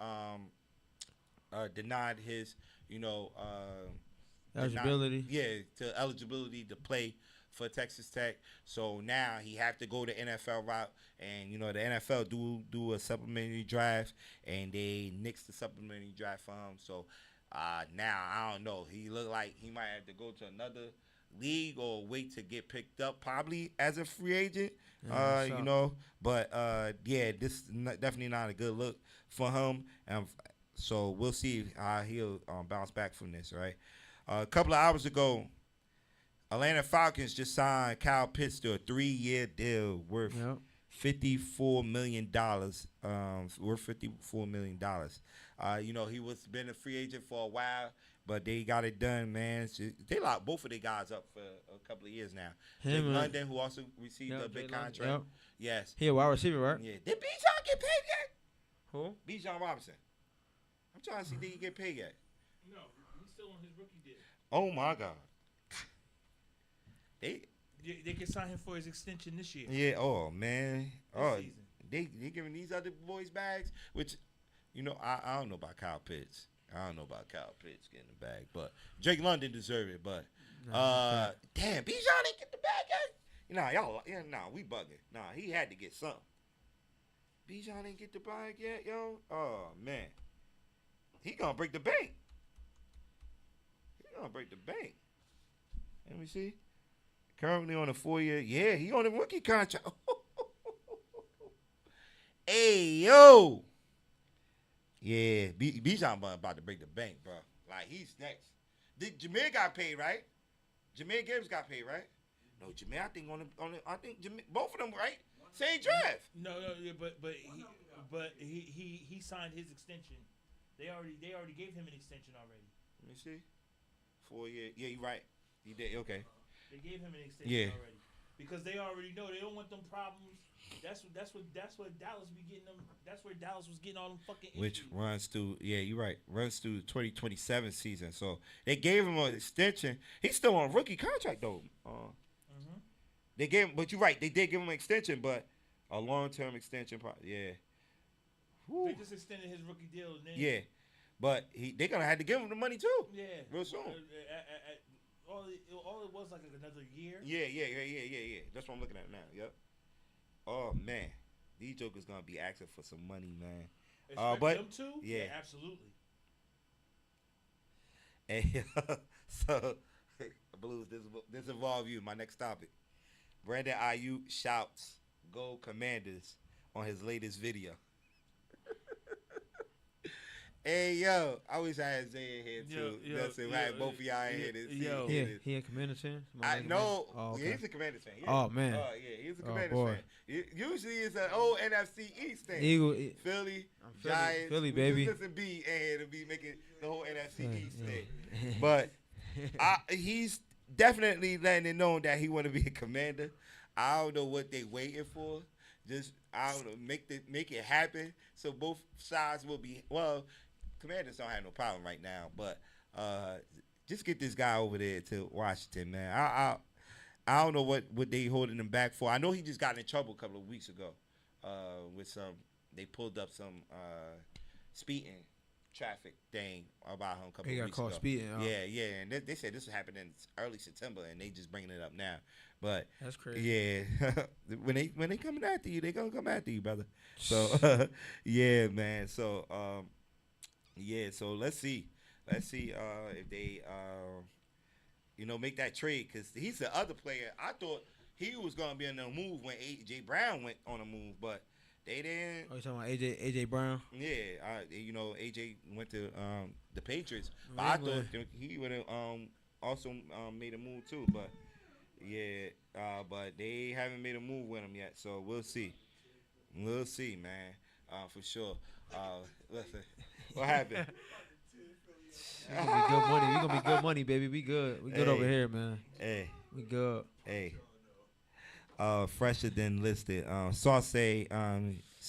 eligibility. To eligibility to play for Texas Tech. So now he have to go the NFL route, and the NFL do a supplementary draft, and they nixed the supplementary draft for him. So now I don't know. He looked like he might have to go to another league or wait to get picked up, probably as a free agent. But yeah, this is definitely not a good look for him. So we'll see how he'll bounce back from this. Right, a couple of hours ago, Atlanta Falcons just signed Kyle Pitts to a 3-year deal worth $54 million. Worth $54 million. He was been a free agent for a while, but they got it done, man. They locked both of their guys up for a couple of years now. Jake London, who also received a big contract. Yep. Yes. He a wide receiver, right? Yeah. Did Bijan get paid yet? Who? Bijan Robinson. I'm trying to see, did he get paid yet? No, he's still on his rookie deal. Oh, my God. They can sign him for his extension this year. Yeah. Oh man. Season. They giving these other boys bags, which, I don't know about Kyle Pitts. I don't know about Kyle Pitts getting the bag, but Drake London deserved it. But damn, Bijan didn't get the bag yet. We bugging. He had to get something. Bijan didn't get the bag yet, yo. Oh man, he gonna break the bank. Let me see. Currently on a 4-year. Yeah, he on a rookie contract. Hey, yo. Yeah, Bijan about to break the bank, bro. Like, he's next. Jameer got paid, right? Jameer Gibbs got paid, right? No, Jameer, I think Jameer, both of them, right? Same draft. No, yeah, but he signed his extension. They already gave him an extension already. Let me see. 4 years. Yeah, you're right. You did. Okay. They gave him an extension already because they already know they don't want them problems. That's what Dallas be getting them. That's where Dallas was getting all them fucking issues. Which runs through. Yeah, you're right. Runs through the 2027 season. So they gave him an extension. He's still on a rookie contract though. They gave him, but you're right. They did give him an extension, but a long-term extension. Yeah. Whew. They just extended his rookie deal. And then but they're gonna have to give him the money too. Yeah. Real soon. All it was like another year. Yeah. That's what I'm looking at now. Yep. Oh man, these jokers gonna be asking for some money, man. Especially But them two? yeah. Absolutely. Hey, so Blues, this involve you. My next topic. Brandon Ayuk shouts "Go Commanders" on his latest video. Hey yo, I wish I had Zay in here too. That's it, right? Both of y'all in here. He a Commander fan? I know. Oh, okay. Yeah, he's a Commanders fan. Yeah. Oh, man. Oh yeah, he's a Commanders boy. fan. Usually it's an old NFC East thing. Philly, Giants, Philly, we baby. Just listen B in here to be making the whole NFC East thing. But he's definitely letting it known that he want to be a Commander. I don't know what they waiting for. Just I don't know, make it happen. So both sides will be well. Commanders don't have no problem right now, but just get this guy over there to Washington, man. I don't know what they holding him back for. I know he just got in trouble a couple of weeks ago with some. They pulled up some speeding traffic thing about him a couple of weeks ago. He got caught speeding. Yeah, and they said this happened in early September, and they just bringing it up now. But that's crazy. Yeah, when they coming after you, they gonna come after you, brother. So yeah, man. So yeah, so let's see if they make that trade, because he's the other player. I thought he was gonna be on the move when AJ Brown went on a move, but they didn't. Oh, you talking about AJ Brown? Yeah, AJ went to the Patriots, but I thought he would have also made a move too. But yeah, but they haven't made a move with him yet, so we'll see. We'll see, man, for sure. Listen, what happened? We gonna be good money. We gonna be good money, baby. We good. We good over here, man. Hey, we good. Hey. Fresher than listed. Sauce say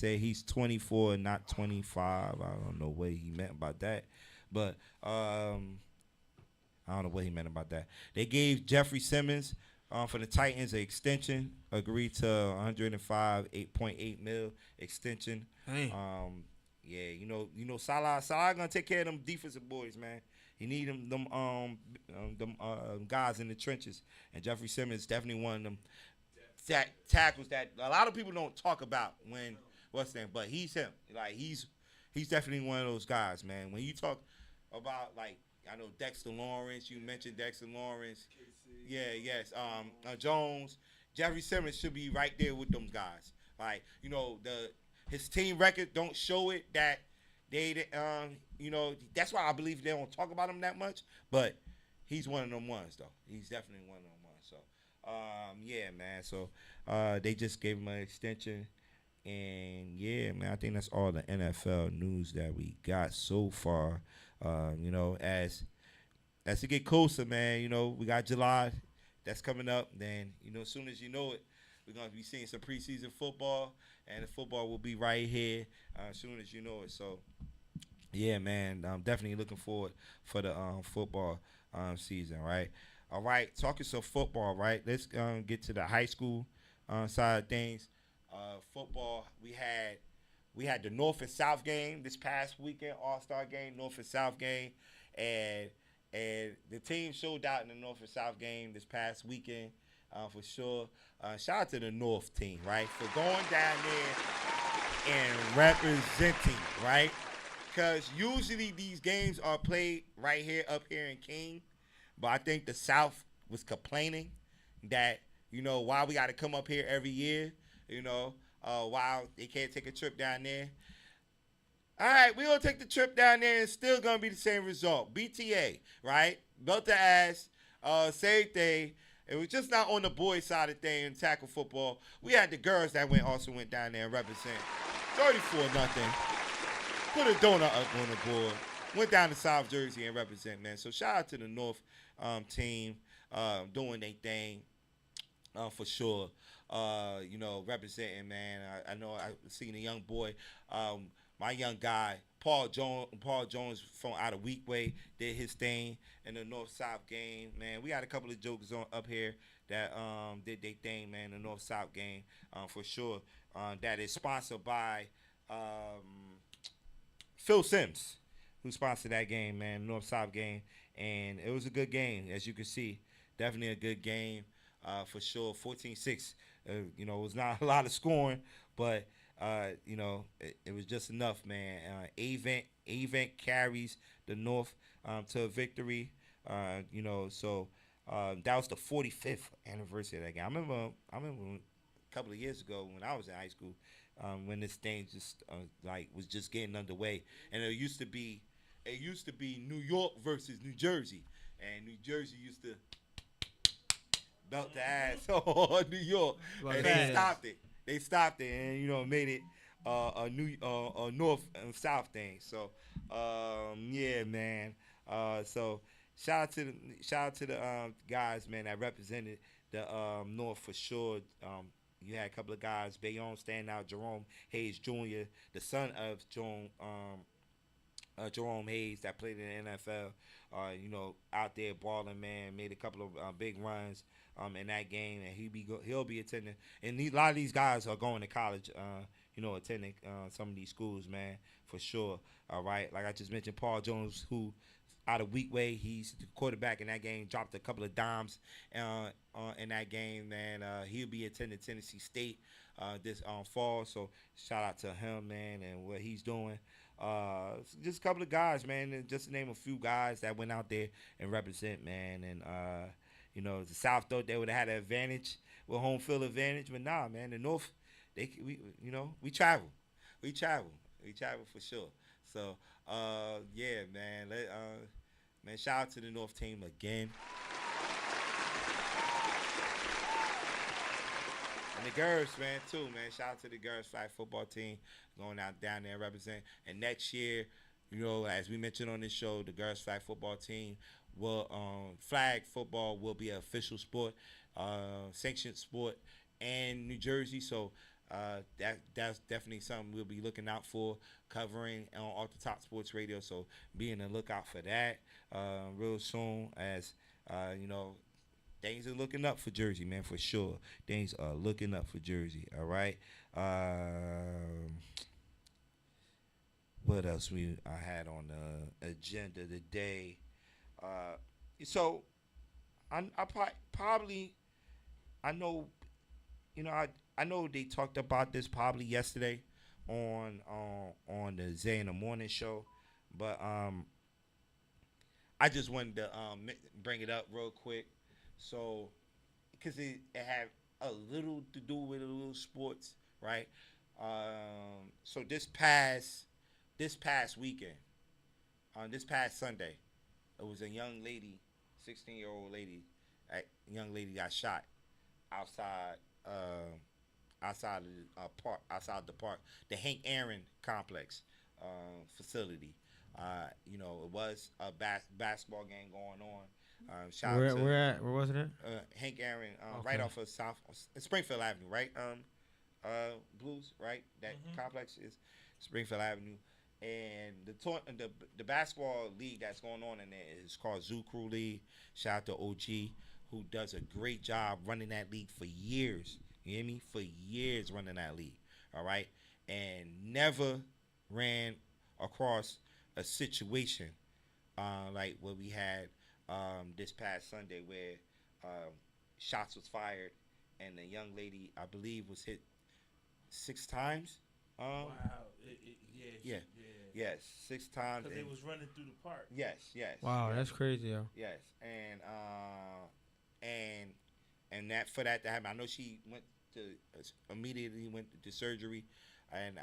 he's 24, not 25. I don't know what he meant about that, but I don't know what he meant about that. They gave Jeffrey Simmons for the Titans an extension. Agreed to 105.8 mil extension. Dang. Yeah, you know Salah gonna take care of them defensive boys, man. He need them guys in the trenches, and Jeffrey Simmons definitely one of them tackles that a lot of people don't talk about when but he's him. Like he's definitely one of those guys, man. When you talk about, like, I know Dexter Lawrence, you mentioned Dexter Lawrence. Yeah, yes. Jones, Jeffrey Simmons should be right there with them guys. Like, his team record don't show it that they that's why I believe they don't talk about him that much. But he's one of them ones, though. He's definitely one of them ones. So, yeah, man. So, they just gave him an extension. And, yeah, man, I think that's all the NFL news that we got so far. As it get closer, man, we got July. That's coming up. Then, as soon as you know it, we're going to be seeing some preseason football. And the football will be right here as soon as you know it. So, yeah, man, I'm definitely looking forward for the football season, right? All right, talking some football, right? Let's get to the high school side of things. Football, we had the North and South game this past weekend, All-Star game, North and South game, and the team showed out in the North and South game this past weekend for sure. Shout out to the North team, right, for going down there and representing, right? Because usually these games are played right here, up here in King, but I think the South was complaining that, why we got to come up here every year, while they can't take a trip down there. All right, we're going to take the trip down there and it's still going to be the same result. BTA, right? Belt the ass, same thing. It was just not on the boys' side of things in tackle football. We had the girls that also went down there and represent. 34-0. Put a donut up on the board. Went down to South Jersey and represent, man. So shout out to the North team doing their thing for sure. Representing, man. I know I seen a young boy, my young guy, Paul Jones from out of Weekway, did his thing in the North-South game, man. We had a couple of jokers up here that did their thing, man, the North-South game for sure. That is sponsored by Phil Sims, who sponsored that game, man, North-South game. And it was a good game, as you can see. Definitely a good game for sure. 14-6. It was not a lot of scoring, but it was just enough, man. Event carries the North to a victory. So that was the 45th anniversary of that game. I remember a couple of years ago when I was in high school, when this thing just was just getting underway, and it used to be New York versus New Jersey, and New Jersey used to belt the ass on New York, and they stopped it. They stopped it, and made it a North and South thing. So yeah, man. So shout out to the guys, man, that represented the North for sure. You had a couple of guys, Bayonne stand out, Jerome Hayes Jr., the son of Jerome Hayes that played in the NFL. Out there balling, man, made a couple of big runs in that game, and he'll be attending. And a lot of these guys are going to college. Attending some of these schools, man, for sure. All right, like I just mentioned, Paul Jones, who out of Weekway, he's the quarterback in that game, dropped a couple of dimes in that game, man. He'll be attending Tennessee State this fall, so shout out to him, man, and what he's doing. Just a couple of guys, man, and just to name a few guys that went out there and represent, man. And the South thought they would have had an advantage with home field advantage, but nah, man, the North, we travel for sure. So yeah, man, man, shout out to the North team again. And the girls, man, too, man. Shout out to the girls flag football team going out down there and represent. And next year, as we mentioned on this show, the girls flag football team flag football will be an official sport, sanctioned sport in New Jersey. So that's definitely something we'll be looking out for, covering on Off the Top Sports Radio. So be on the lookout for that real soon, as things are looking up for Jersey, man, for sure. Things are looking up for Jersey. All right. What else I had on the agenda today? So I know, I know they talked about this probably yesterday on the Zay in the Morning show, but I just wanted to bring it up real quick. So, because it had a little to do with a little sports, right? So this past weekend, this past Sunday, it was a young lady, 16-year-old lady, young lady got shot outside outside the park, the Hank Aaron complex facility. It was a basketball game going on. Where was it at? Hank Aaron, Okay. right off of Springfield Avenue, right? Blues, right? That complex is Springfield Avenue, and the basketball league that's going on in there is called Zoo Crew League. Shout out to OG, who does a great job running that league for years. You hear me? For years running that league. All right, and never ran across a situation like what we had this past Sunday, where shots was fired and the young lady, I believe, was hit 6 times. Wow. Yes, 6 times. Because they was running through the park. Yes. Wow, yes, that's crazy, yo. Yes, and that for that to happen, I know she immediately went to surgery, and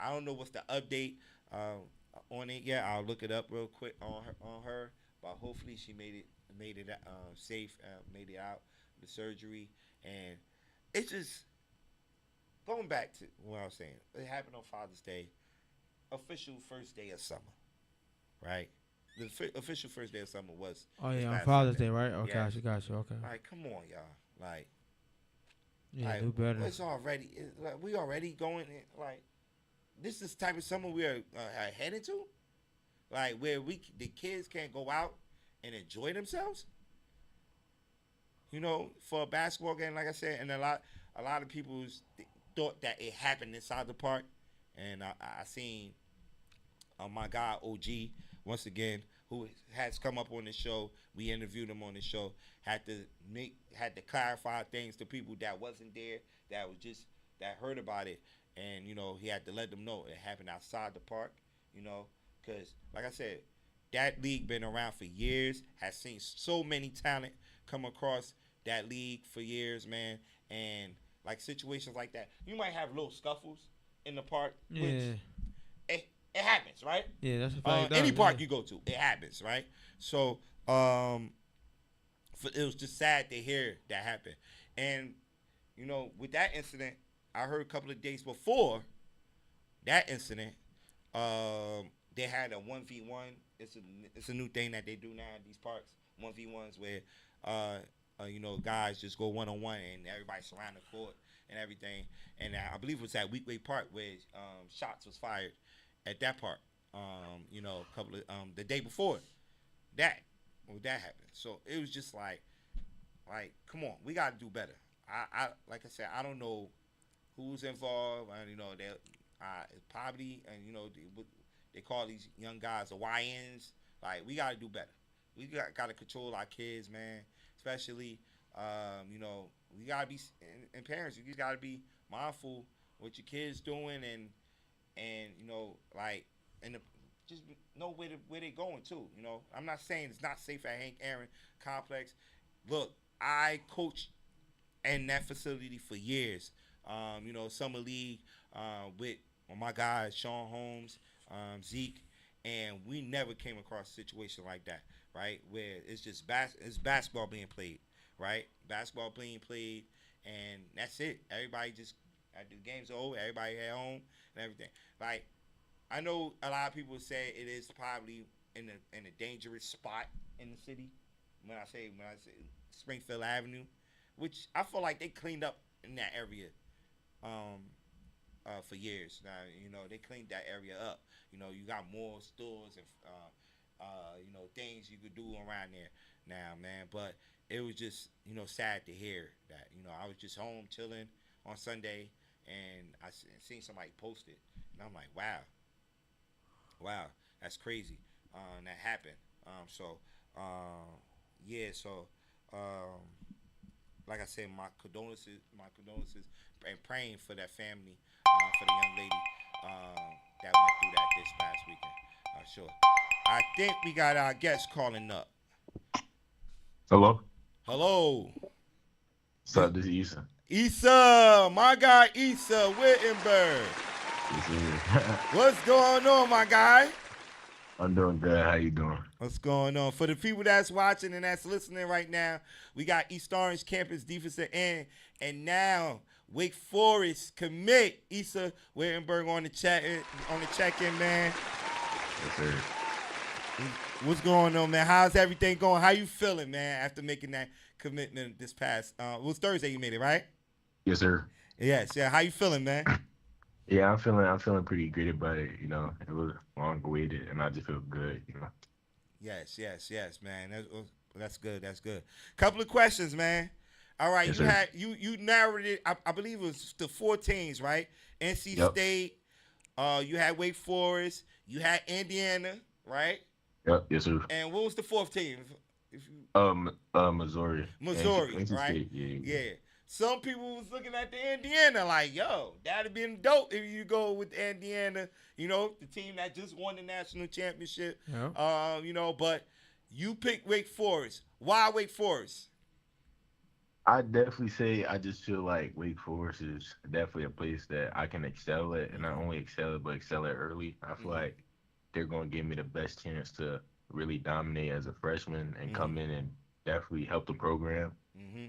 I don't know what's the update on it yet. I'll look it up real quick on her, but hopefully she made it safe, made it out the surgery, and it's just going back to what I was saying. It happened on Father's Day, official first day of summer, right? The official first day of summer was. Oh yeah, on past Father's Sunday. Day, right? Okay, Yes. got you. Okay. Like, come on, y'all. Like, Yeah, do better. We already going in, like, this is the type of summer we are headed to, like, where the kids can't go out and enjoy themselves. For a basketball game, like I said, and a lot of people thought that it happened inside the park, and I seen my guy OG once again, who has come up on the show. We interviewed him on the show. Had to clarify things to people that wasn't there, that was just that heard about it, and he had to let them know it happened outside the park. Because like I said, that league been around for years, has seen so many talent come across that league for years, man. And like situations like that, you might have little scuffles in the park, which it happens, right? Yeah, that's a fact. Any park you go to, it happens, right? So it was just sad to hear that happen. And with that incident, I heard a couple of days before that incident, they had a 1v1. It's a new thing that they do now in these parks. 1v1s where guys just go one-on-one and everybody surround the court and everything. And I believe it was at Weekway Park where shots was fired at that park. A couple of the day before that happened. So it was just like come on, we gotta do better. I like I said, I don't know who's involved, and they poverty, and they call these young guys the YNs. Like, we gotta do better. We gotta control our kids, man. Especially, we gotta be, and parents, you just gotta be mindful what your kids doing, and just know where they going too. I'm not saying it's not safe at Hank Aaron Complex. Look, I coached in that facility for years. Summer league with my guys Sean Holmes, Zeke, and we never came across a situation like that, right? Where it's just it's basketball being played, right? Basketball being played, and that's it. Everybody just after the game's over, everybody at home and everything. Like, I know a lot of people say it is probably in a dangerous spot in the city. When I say Springfield Avenue, which I feel like they cleaned up in that area for years. Now, they cleaned that area up. You got more stores and things you could do around there now, man. But it was just sad to hear that. I was just home chilling on Sunday, and I seen somebody post it, and I'm like, wow, that's crazy. That happened. Like I said, my condolences, and praying for that family, for the young lady that went through that this past weekend. Sure. I think we got our guest calling up. Hello. What's up? This is Issa. Issa, my guy Issa Wittenberg. What's going on, my guy? I'm doing good. How you doing? What's going on? For the people that's watching and that's listening right now, we got East Orange campus defensive end, and now Wake Forest commit Issa Wittenberg on the check-in, man. Yes, sir. What's going on, man? How's everything going? How you feeling, man, after making that commitment this past? It was Thursday you made it, right? Yes, sir. Yes. Yeah. How you feeling, man? Yeah, I'm feeling pretty great about it. It was long awaited, and I just feel good. Yes, man. That's good. Couple of questions, man. All right, yes, you narrowed it. I believe it was to 4 teams, right? NC State. You had Wake Forest. You had Indiana, right? Yep. Yes, sir. And what was the 4th team? Missouri. Missouri, NC right? State, yeah. Some people was looking at the Indiana like, yo, that'd been dope if you go with Indiana, the team that just won the national championship. Yeah. But you picked Wake Forest. Why Wake Forest? I definitely say I just feel like Wake Forest is definitely a place that I can excel at, and not only excel at, but excel at early. I feel like they're going to give me the best chance to really dominate as a freshman and come in and definitely help the program.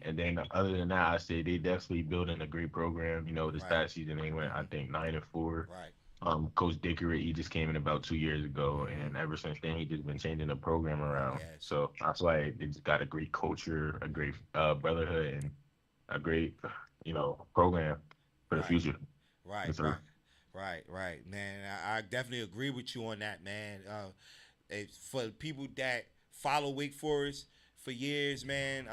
And then other than that, I say they definitely building a great program. This past season they went, I think, 9-4. Right. Coach Dickery, he just came in about 2 years ago, and ever since then he just been changing the program around. Yes. So I feel like they just got a great culture, a great brotherhood, and a great program for the future. Right. Yes, sir. Right, man. I definitely agree with you on that, man. For people that follow Wake Forest for years, man,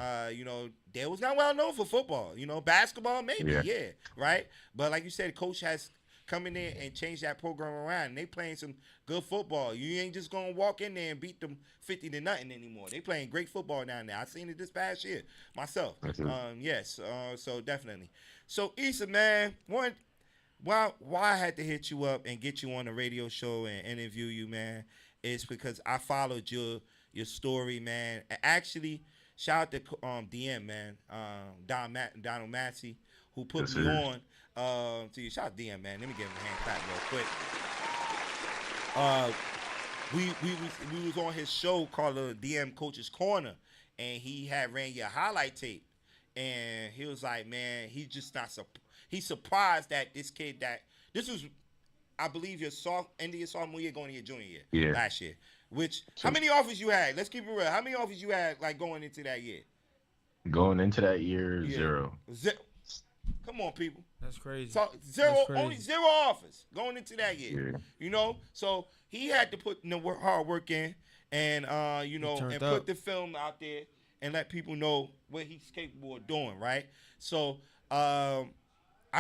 they was not well known for football. Basketball maybe, yeah, right. But like you said, coach has come in there and change that program around. And they playing some good football. You ain't just gonna walk in there and beat them 50-0 anymore. They playing great football down there. I seen it this past year myself. Yes. So definitely. So Issa, man, why I had to hit you up and get you on the radio show and interview you, man, is because I followed your story, man. And actually, shout out to DM, man, Donald Massey, who put me on. To you, shout out to DM, man. Let me give him a hand clap real quick. We was on his show called the DM Coach's Corner, and he had ran your highlight tape, and he was like, man, he's just not he's surprised that this kid this was, I believe, your end of your sophomore year, going to your junior year, last year. How many offers you had? Let's keep it real. How many offers you had, like, going into that year? Going into that year, zero. Come on, people. That's crazy. So That's crazy. only 0 offers going into that year. Yeah. You know, so he had to put the hard work in, and and put the film out there and let people know what he's capable of doing. Right. So I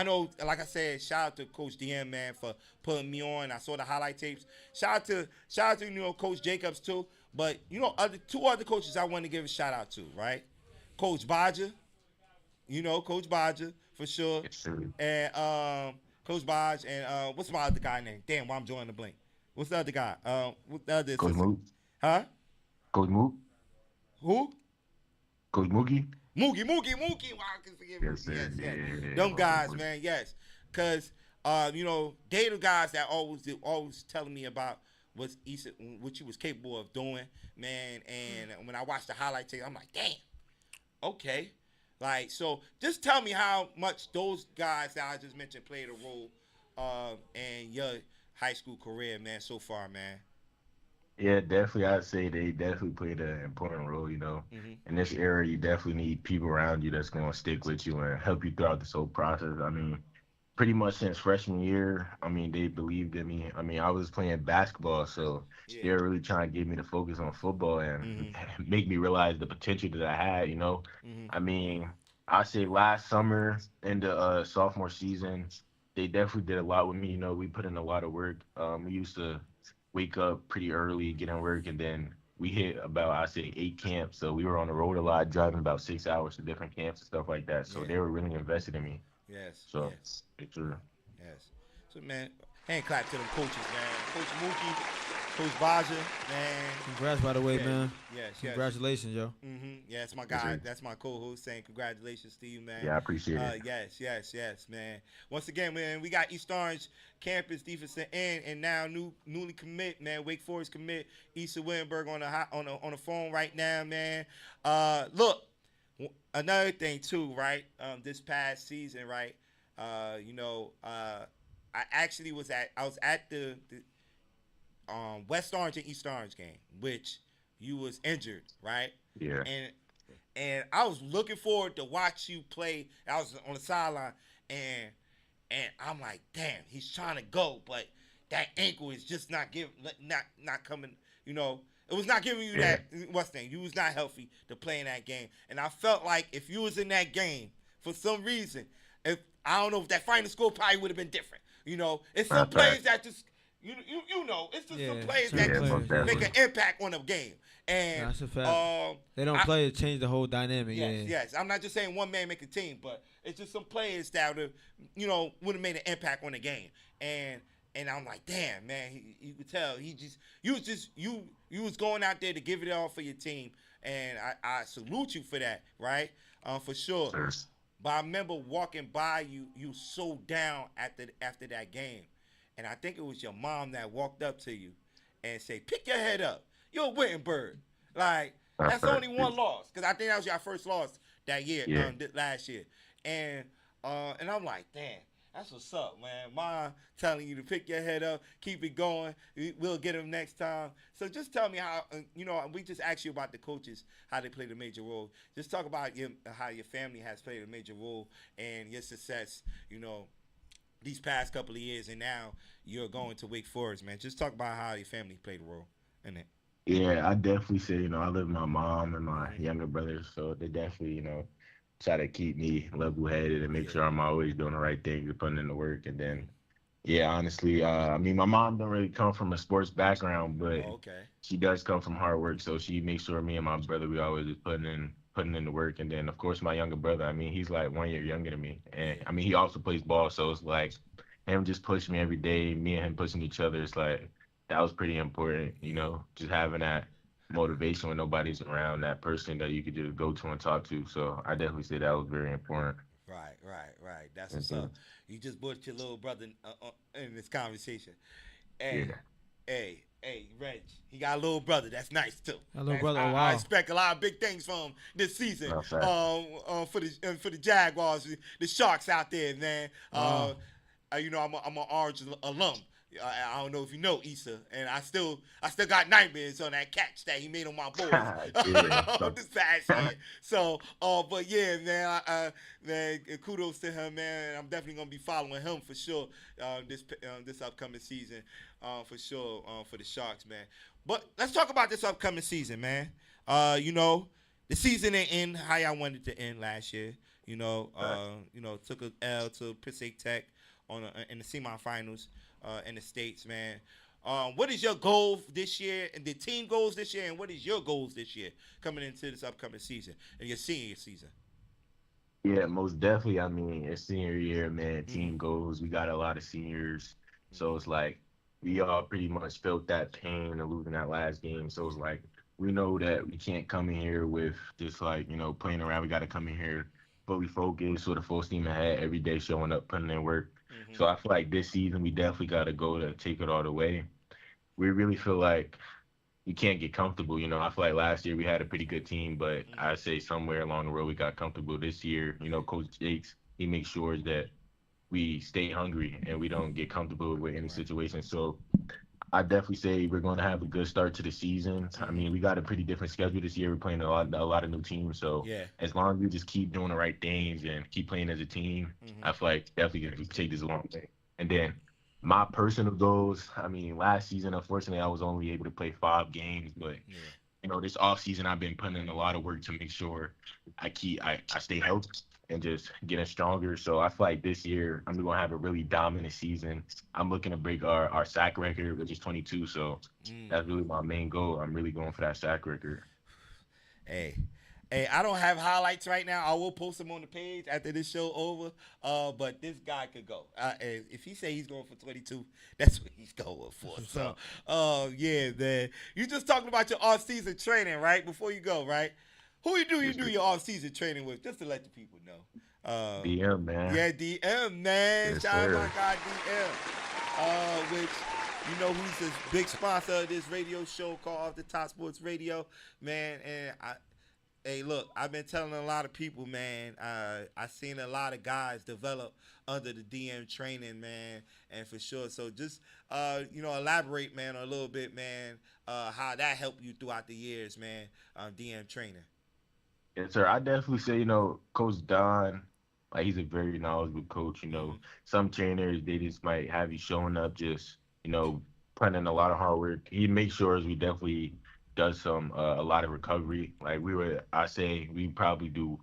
know, like I said, shout out to Coach DM, man, for putting me on. I saw the highlight tapes. Shout out to Coach Jacobs too. But two other coaches I want to give a shout out to. Right. Coach Bodger. Coach Bodger, for sure. Yes, sir. And Coach Bodge, and what's my other guy name? Damn, why I'm drawing the blank. What's the other guy? What's the other? Coach Mook. Huh? Coach Mook. Who? Coach Mookie. Mookie. Wow, I can forgive me. Yes, sir. Yes. Them guys, man, yes. Because, they the guys that always telling me about what you was capable of doing, man. And when I watched the highlight tape, I'm like, damn, okay. Like, so just tell me how much those guys that I just mentioned played a role in your high school career, man, so far, man. Yeah, definitely. I'd say they definitely played an important role, Mm-hmm. In this era, you definitely need people around you that's going to stick with you and help you throughout this whole process. I mean, pretty much since freshman year, they believed in me. I was playing basketball, so they were really trying to get me to focus on football and make me realize the potential that I had, Mm-hmm. I say last summer in the sophomore season, they definitely did a lot with me. We put in a lot of work. We used to wake up pretty early, get in work, and then we hit about, I say, 8 camps. So we were on the road a lot, driving about 6 hours to different camps and stuff like that. So they were really invested in me. Yes. So, yes. It's true. Yes. So, man, hand clap to them coaches, man. Coach Mookie, Coach Baja, man. Congrats, by the way, man. Yes. Congratulations, yo. Mm-hmm. Yeah, that's my guy. That's my co-host saying congratulations to you, man. Yeah, I appreciate it. Yes, man. Once again, man, we got East Orange campus defensive end, and now newly commit, man. Wake Forest commit Issa Wittenberg on the phone right now, man. Look, another thing too, right? This past season, right? I actually was at the West Orange and East Orange game, which you was injured, right? Yeah. And I was looking forward to watch you play. I was on the sideline, and I'm like, damn, he's trying to go, but that ankle is just not coming. It was not giving you that. What's the thing? You was not healthy to play in that game, and I felt like if you was in that game for some reason, I don't know if that final score probably would have been different. It's some players that just. It's just some players that just make an impact on a game. And that's a fact. They don't play to change the whole dynamic. Yes. I'm not just saying one man make a team, but it's just some players that would have made an impact on the game. And I'm like, damn, man, you could tell you was going out there to give it all for your team, and I salute you for that, right? For sure. Sure. But I remember walking by you so down after that game. And I think it was your mom that walked up to you and said, pick your head up. You're Wittenberg. Like, that's only one loss. Because I think that was your first loss that year, last year. And I'm like, damn, that's what's up, man. Mom telling you to pick your head up, keep it going. We'll get him next time. So just tell me how, we just asked you about the coaches, how they played a major role. Just talk about how your family has played a major role and your success, these past couple of years, and now you're going to Wake Forest, man. Just talk about how your family played a role in it. Yeah, I definitely say, I live with my mom and my younger brothers, so they definitely, try to keep me level-headed and make sure I'm always doing the right thing and putting in the work. And then, Yeah, honestly, I mean, my mom don't really come from a sports background, but Oh, okay. she does come from hard work. So she makes sure me and my brother we always is putting in the work. And then of course my younger brother, I mean, he's like 1 year younger than me, and Yeah. I mean he also plays ball. So it's like him just pushing me every day, me and him pushing each other. It's like that was pretty important, Yeah. just having that motivation when nobody's around, that person that you could just go to and talk to. So I definitely say that was very important. Right, right, right. That's what's Mhm. up. You just brought your little brother in this conversation. Hey, Yeah. Reg. He got a little brother. That's nice too. My little brother, oh, I wow. expect a lot of big things from him this season. No, fact. For the Jaguars, the Sharks out there, man. Wow. I'm an Orange alum. I don't know if you know Issa, and I still got nightmares on that catch that he made on my boys Yeah. on this past year. So, but yeah, man, man, kudos to him, man. I'm definitely gonna be following him for sure this upcoming season, for sure, for the Sharks, man. But let's talk about this upcoming season, man. The season didn't end how y'all wanted it to end last year. Took a L to Pittsburgh Tech in the semifinals in the States, man. What is your goal this year, and the team goals this year, and what is your goals this year coming into this upcoming season and your senior season? Yeah, most definitely. I mean, it's senior year, man. Mm-hmm. Team goes. We got a lot of seniors, so Mm-hmm. it's like we all pretty much felt that pain of losing that last game. So it's like we know that we can't come in here with just like playing around. We got to come in here fully focused, sort of full steam ahead every day, showing up, putting in work. Mm-hmm. So I feel like this season we definitely got to go to take it all the way. We really feel like you can't get comfortable. I feel like last year we had a pretty good team, but I Mm-hmm. say somewhere along the road we got comfortable. This year, Coach Jakes, he makes sure that we stay hungry and we don't get comfortable with any Right. situation. So I definitely say we're going to have a good start to the season. I Mm-hmm. mean, we got a pretty different schedule this year. We're playing a lot of new teams. So Yeah. as long as we just keep doing the right things and keep playing as a team, Mm-hmm. I feel like definitely going to take this a long way. And then my personal goals, I mean, last season, unfortunately, I was only able to play 5 games, but Yeah. this off season, I've been putting in a lot of work to make sure I stay healthy and just getting stronger. So I feel like this year I'm gonna have a really dominant season. I'm looking to break our sack record, which is 22. So Mm. that's really my main goal. I'm really going for that sack record. Hey. Hey, I don't have highlights right now. I will post them on the page after this show over. But this guy could go. If he say he's going for 22, that's what he's going for. What's So, up? yeah, man. You just talking about your off-season training, right? Before you go, right? Who you Yes, do sir. your off-season training with? Just to let the people know. DM, man. Yeah, DM, man. Yes, Shout out my sir. guy DM. Which he's a big sponsor of this radio show called Off the Top Sports Radio, man. And hey, look, I've been telling a lot of people, man. I've seen a lot of guys develop under the DM training, man, and for sure. So just, elaborate, man, a little bit, man, how that helped you throughout the years, man, DM training. Yes, sir. I definitely say, Coach Don, like he's a very knowledgeable coach. Mm-hmm. Some trainers they just might have you showing up just, putting in a lot of hard work. He makes sure we definitely does a lot of recovery. Like I say we probably do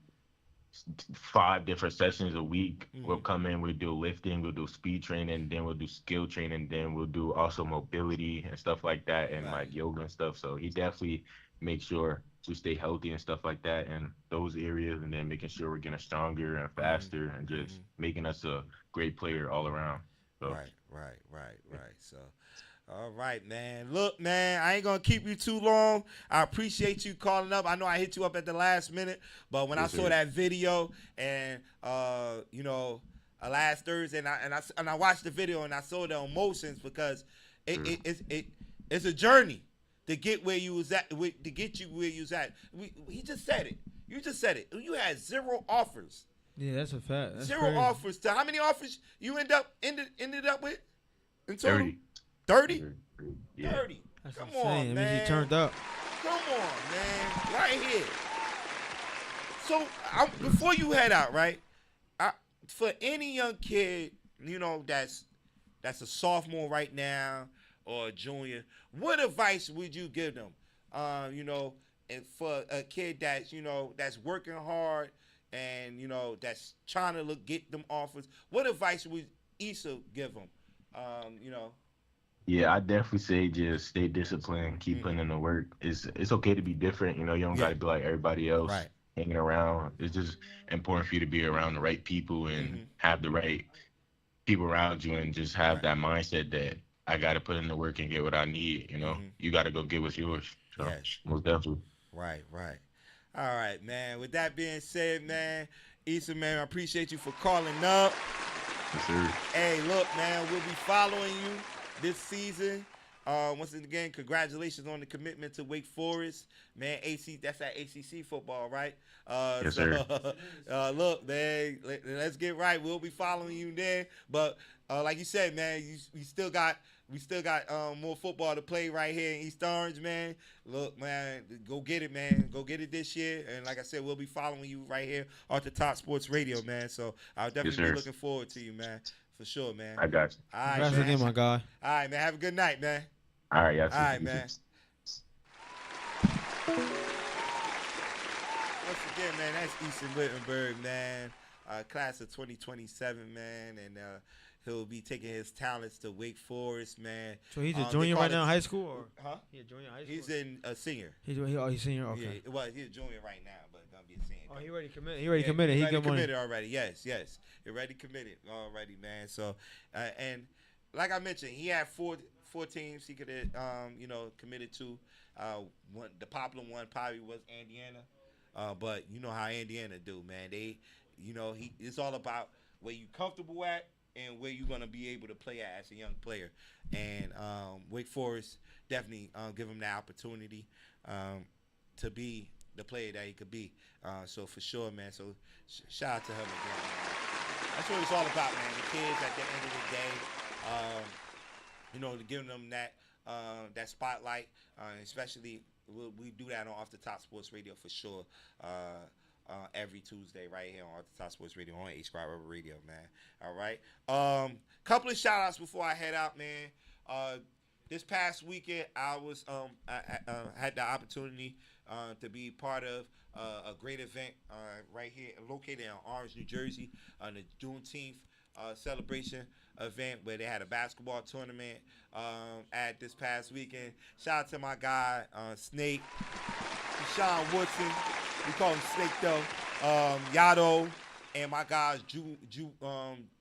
5 different sessions a week. We'll Mm-hmm. come in, we'll do lifting, we'll do speed training, then we'll do skill training, then we'll do also mobility and stuff like that, and Right. like yoga and stuff. So he definitely makes sure we stay healthy and stuff like that in those areas, and then making sure we're getting stronger and Mm-hmm. faster and just Mm-hmm. making us a great player all around. So Right. So, all right, man. Look, man, I ain't gonna keep you too long. I appreciate you calling up. I know I hit you up at the last minute, but when I yes, saw sir. that video and last Thursday, and I watched the video and I saw the emotions because Sure. it's a journey to get where you was at, to get you where you was at. He just said it. You just said it. You had 0 offers. Yeah, that's a fact. That's 0 crazy. offers. To how many offers you ended up with in total? 30. 30? Yeah. 30. That's Come insane. on, That means man. he turned up. Come on, man. Right here. So, before you head out, right? For any young kid, that's a sophomore right now or a junior, what advice would you give them? And for a kid that's working hard and that's trying to get them offers, what advice would Issa give them You know. Yeah, I definitely say just stay disciplined, keep Mm-hmm. putting in the work. It's okay to be different. You don't got Yeah. to be like everybody else Right. hanging around. It's just important for you to be around the right people and Mm-hmm. have the right people around you and just have Right. that mindset that I got to put in the work and get what I need. Mm-hmm. You got to go get what's yours. So Yes. most definitely. Right. Right. All right, man. With that being said, man, Issa, man, I appreciate you for calling up. Yes, sir. Hey, look, man, we'll be following you this season. Once again, congratulations on the commitment to Wake Forest, man. That's that ACC football, right? Yes, sir. Look, man, let's get right. We'll be following you there, but like you said, man, we still got more football to play right here in East Orange, man. Look, man, go get it, man. Go get it this year, and like I said, we'll be following you right here off the Top Sports Radio, man. So I'll definitely be sir. looking forward to you, man, for sure, man. I got you. All right, Congrats man. again, my guy. All right, man. Have a good night, man. All right, y'all. All right, man. Once again, man, that's Easton Wittenberg, man. Class of 2027, man, and he'll be taking his talents to Wake Forest, man. So he's a They junior call right it- now in high school, or Huh? he a junior in high school? He's in a senior. He's senior. Okay. Yeah, well, he's a junior right now, but gonna be a senior. Oh, he already committed. He already Yeah, committed. He already good money. committed already. Yes. He already committed already, man. So, and like I mentioned, he had four teams he could have, committed to. The popular one probably was Indiana, but you know how Indiana do, man. They, it's all about where you comfortable at and where you're gonna be able to play at as a young player. And Wake Forest definitely give him that opportunity to be the player that he could be. So for sure, man. So shout out to him again, man. That's what it's all about, man. The kids at the end of the day, giving them that spotlight, especially we do that on Off the Top Sports Radio for sure. Every Tuesday right here on Off the Top Sports Radio on H Squad Rubber Radio, man. All right. Couple of shout outs before I head out, man. This past weekend, I was I had the opportunity to be part of a great event right here, located in Orange, New Jersey, on the Juneteenth celebration event where they had a basketball tournament at this past weekend. Shout out to my guy Snake, Deshaun Woodson. We call him Snake though. Yado, and my guys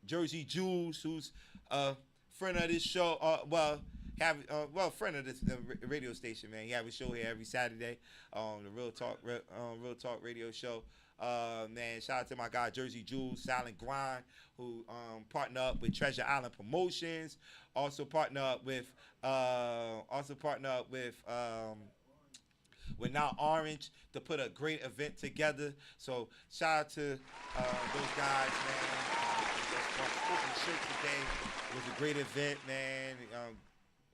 Jersey Jules, who's a friend of this show. Friend of this radio station, man. He have a show here every Saturday on the Real Talk radio show. Man, shout out to my guy Jersey Jules, Silent Grind, who partner up with Treasure Island Promotions. Also partner up with Now Orange to put a great event together. So shout out to those guys, man. Sporting Shirt today was a great event, man.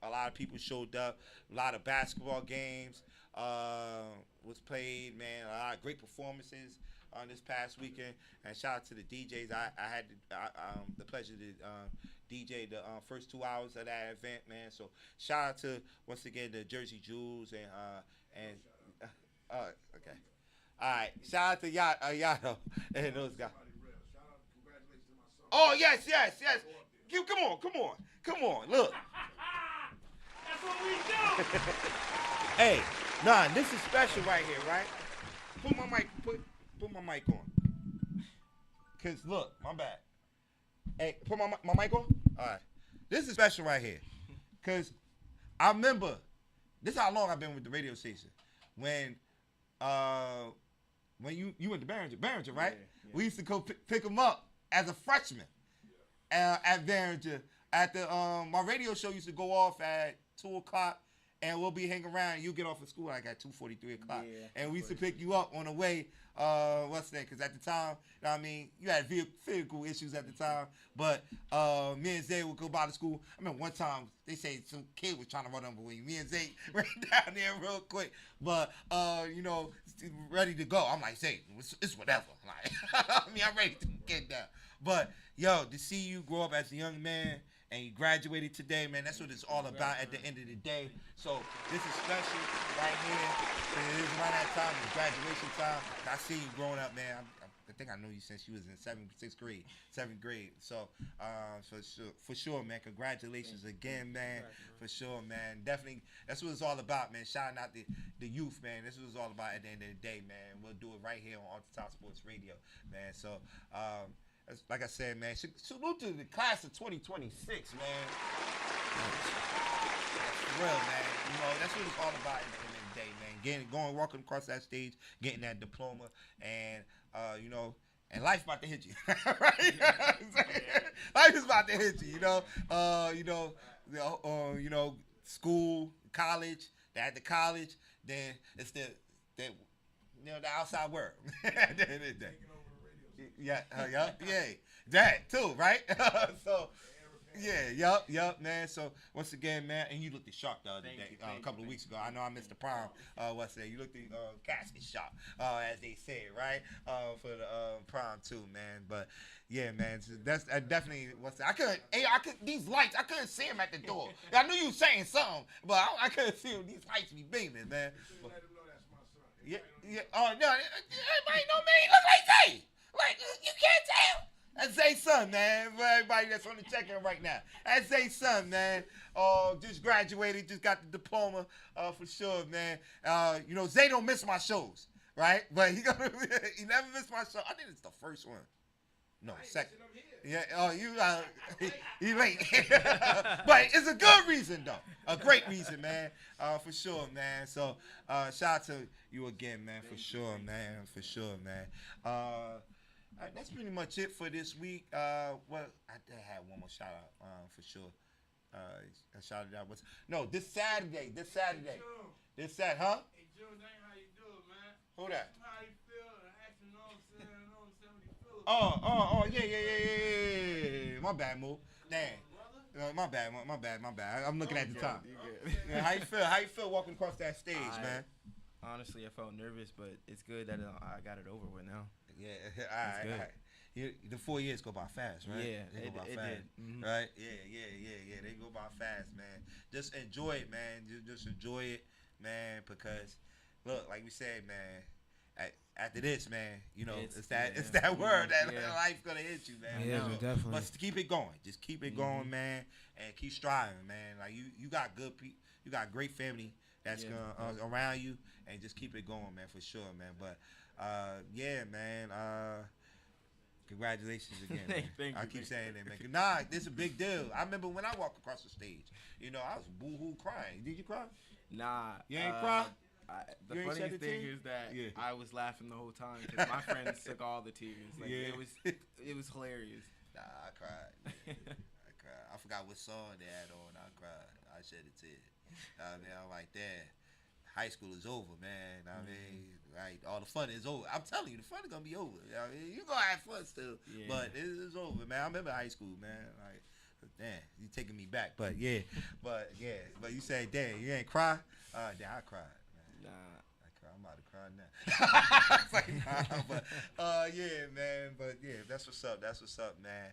A lot of people showed up. A lot of basketball games was played, man. A lot of great performances on this past weekend. And shout out to the DJs. I had the pleasure to DJ the first 2 hours of that event, man. So shout out to once again the Jersey Jewels and okay. All right. Shout out to Yado and those guys. Oh yes. Come on. Look. That's what we do. Hey, this is special right here, right? Put my mic on. Cause look, my bad. Hey, put my mic on. All right, this is special right here. Cause I remember this is how long I've been with the radio station. When you went to Barringer, right? Yeah. We used to go pick him up as a freshman at Barringer. At the my radio show used to go off at 2:00, and we'll be hanging around. You get off of school like at 2:43 o'clock, and we used to pick you up on the way. What's that? Because at the time, you had vehicle issues at the time. But me and Zay would go by the school. I remember one time they say some kid was trying to run over me. Me and Zay ran down there real quick, but ready to go. I'm like, Zay, it's whatever. Like, I'm ready to get down. But yo, to see you grow up as a young man. And you graduated today, man. That's what it's all about at the end of the day. So this is special right here. It is around that time. It's graduation time. I see you growing up, man. I think I know you since you was in seventh grade. So, for sure, man. Congratulations again, man. For sure, man. Definitely, that's what it's all about, man. Shouting out the youth, man. This is what it's all about at the end of the day, man. We'll do it right here on Off the Top Sports Radio, man. So, like I said, man, salute to the class of 2026, man. For real, man. You know, that's what it's all about at the end of the day, man. Walking across that stage, getting that diploma, and you know, and life about to hit you, right? Life is about to hit you, you know, school, college, at the college, then it's the outside world. At the end of the day. Yeah, that too, right? So. Yeah, yup, man. So once again, man, and you looked sharp the other day, a couple of weeks ago. I know I missed the prom. What's that? You looked casket sharp, as they say, right? For the prom too, man. But yeah, man, so that's definitely what's that? I couldn't. These lights, I couldn't see them at the door. I knew you was saying something, but I couldn't see them. These lights be beaming, man. But, yeah. Oh no, everybody know, man. He look like Zay. Like you can't tell. That's Zay's son, man. For everybody that's on the check-in right now. That's Zay's son, man. Just graduated, just got the diploma, for sure, man. You know, Zay don't miss my shows, right? But he never missed my show. I think it's the first one. No, second. Yeah, you late. But it's a good reason, though. A great reason, man. For sure, man. So, shout out to you again, man. For sure, man. For sure, man. That's pretty much it for this week. Well, I did have one more shout out for sure. I shouted out. This Saturday. This Saturday, huh? Hey, June, how you doing, man? Who that? How you feel? Actually, Yeah. My bad, Mo. Damn. My bad. I'm looking at the top. Yeah, how you feel walking across that stage, man? Honestly, I felt nervous, but it's good that I got it over with now. Yeah, all right. The 4 years go by fast, right? Yeah, they go by fast, did. right? Yeah. They go by fast, man. Just enjoy it, man. Just enjoy it, man. Because look, like we said, man. After this, man, you know, it's that word that life's gonna hit you, man. Yeah, definitely. But keep it going. Just keep it going, man, and keep striving, man. Like you got good people, you got great family that's gonna around you, and just keep it going, man, for sure, man. But yeah, man. Congratulations again, man. Thank you. I keep saying that, man. Nah, this is a big deal. I remember when I walked across the stage, you know, I was boo-hoo crying. Did you cry? Nah. You ain't cry? The funniest thing is that I was laughing the whole time because my friends took all the tears. Like, it was hilarious. Nah, I cried. I cried. I forgot what song they had on. I cried. I shed a tear. I mean, I'm like, damn. High school is over, man. I mean, like, all the fun is over. I'm telling you, the fun is gonna be over. I mean, you're gonna have fun still, but it's over, man. I remember high school, man. Like, damn, you taking me back, but you say, damn, you ain't cry. Damn, I cried, man. Nah, I cry. I'm about to cry now. It's like, nah, but yeah, man. But yeah, that's what's up. That's what's up, man.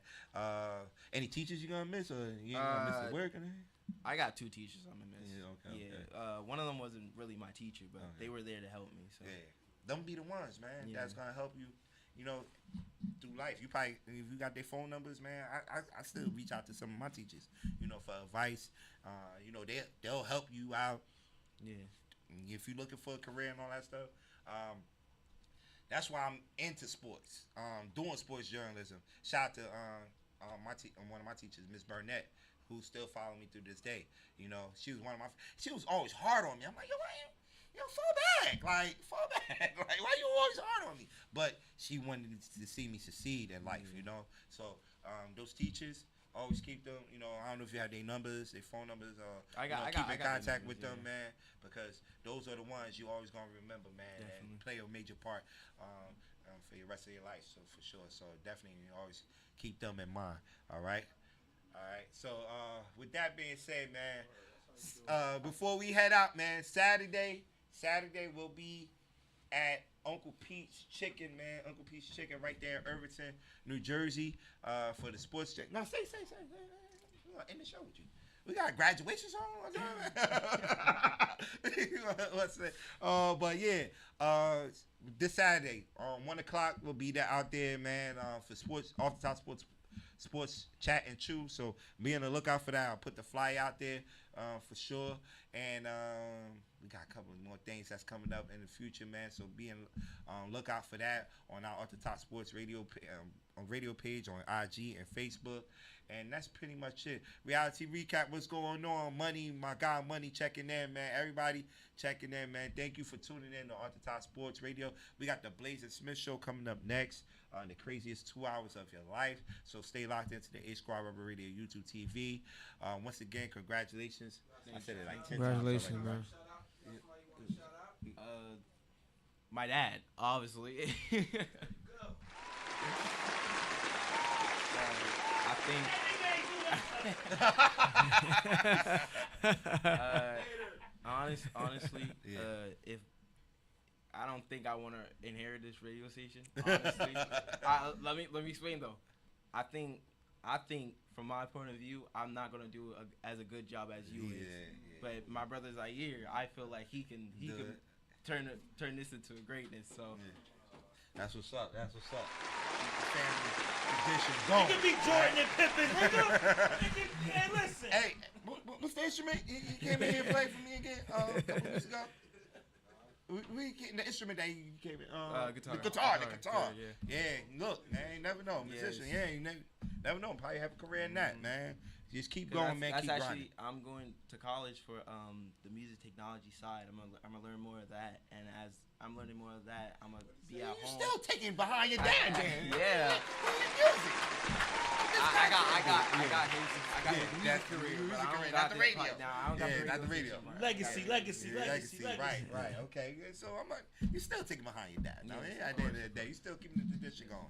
Any teachers you gonna miss, or you ain't gonna miss the work or anything? I got two teachers I'm gonna miss. Yeah, okay. One of them wasn't really my teacher, but they were there to help me. So them be the ones, man. That's gonna help you, you know, through life. You probably, if you got their phone numbers, man. I still reach out to some of my teachers, you know, for advice. You know, they'll help you out. Yeah. If you're looking for a career and all that stuff. That's why I'm into sports. Doing sports journalism. Shout out to one of my teachers, Miss Burnett, who still follow me through this day. You know, she was always hard on me. I'm like, fall back. Like, why you always hard on me? But she wanted to see me succeed in life, you know? So, those teachers, always keep them, you know, I don't know if you have their numbers, their phone numbers, keep in contact with them, man, because those are the ones you always going to remember, man, and play a major part for the rest of your life, so for sure. So, definitely always keep them in mind, all right? All right, so with that being said, man, before we head out, man, Saturday we'll be at Uncle Pete's Chicken, man. Uncle Pete's Chicken right there in Irvington, New Jersey, for the sports check. Now, say. I'm in the show with you. We got a graduation song. What's that? But yeah, this Saturday, 1:00, we'll be there out there, man. For sports, off the top sports chat and chew. So be on the lookout for that. I'll put the flyer out there for sure. And we got a couple more things that's coming up in the future, man. So be on lookout for that on our Off the Top Sports Radio radio page on IG and Facebook. And that's pretty much it. Reality recap, what's going on? Money, my guy Money checking in, man. Everybody checking in, man. Thank you for tuning in to Off the Top Sports Radio. We got the Blaze and Smith show coming up next. The craziest 2 hours of your life. So stay locked into the H Squad Rubber Radio YouTube TV. Once again, congratulations. I said it like 10 Congratulations, times. man. My dad, obviously. I think. Honestly, if I don't think I want to inherit this radio station. Honestly, let me explain though. I think from my point of view, I'm not gonna do as a good job as you is. But my brother Zaire, I feel like he can turn this into a greatness. So. That's what's up. Family tradition going. You can be Jordan and Pippen, nigga. Hey, listen. Hey, what's the instrument? He came in here and played for me again a couple weeks ago. We getting the instrument that he came in. Guitar. The guitar. Yeah. Look, man, you never know. Musician, you never know. Probably have a career in that, man. Just keep going, man. That's keep actually, grinding. I'm going to college for the music technology side. I'm gonna learn more of that, and as I'm learning more of that, I'm gonna be at home. You're still taking behind your dad, man. Yeah. Music. I got the music career, but I don't got not the radio. I don't got Not the radio. Legacy. Right. Okay. So I'm like, you're still taking behind your dad. No, at the end of the day, you're still keeping the tradition going.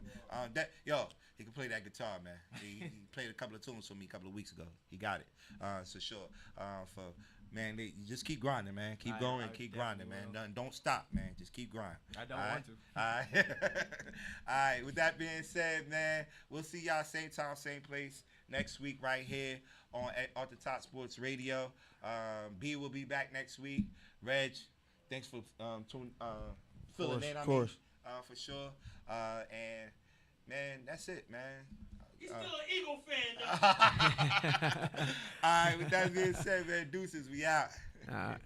He can play that guitar, man. He played a couple of tunes for me a couple of weeks ago. He got it. So sure. Man, you just keep grinding, man. Keep going, keep grinding, man. Don't stop, man. Just keep grinding. I don't want to. All right. All right. With that being said, man, we'll see y'all same time, same place next week right here on the Top Sports Radio. B will be back next week. Reg, thanks for filling in. Of course. For sure. And man, that's it, man. He's still an Eagle fan, though. All right, with that being said, man, deuces, we out. All right.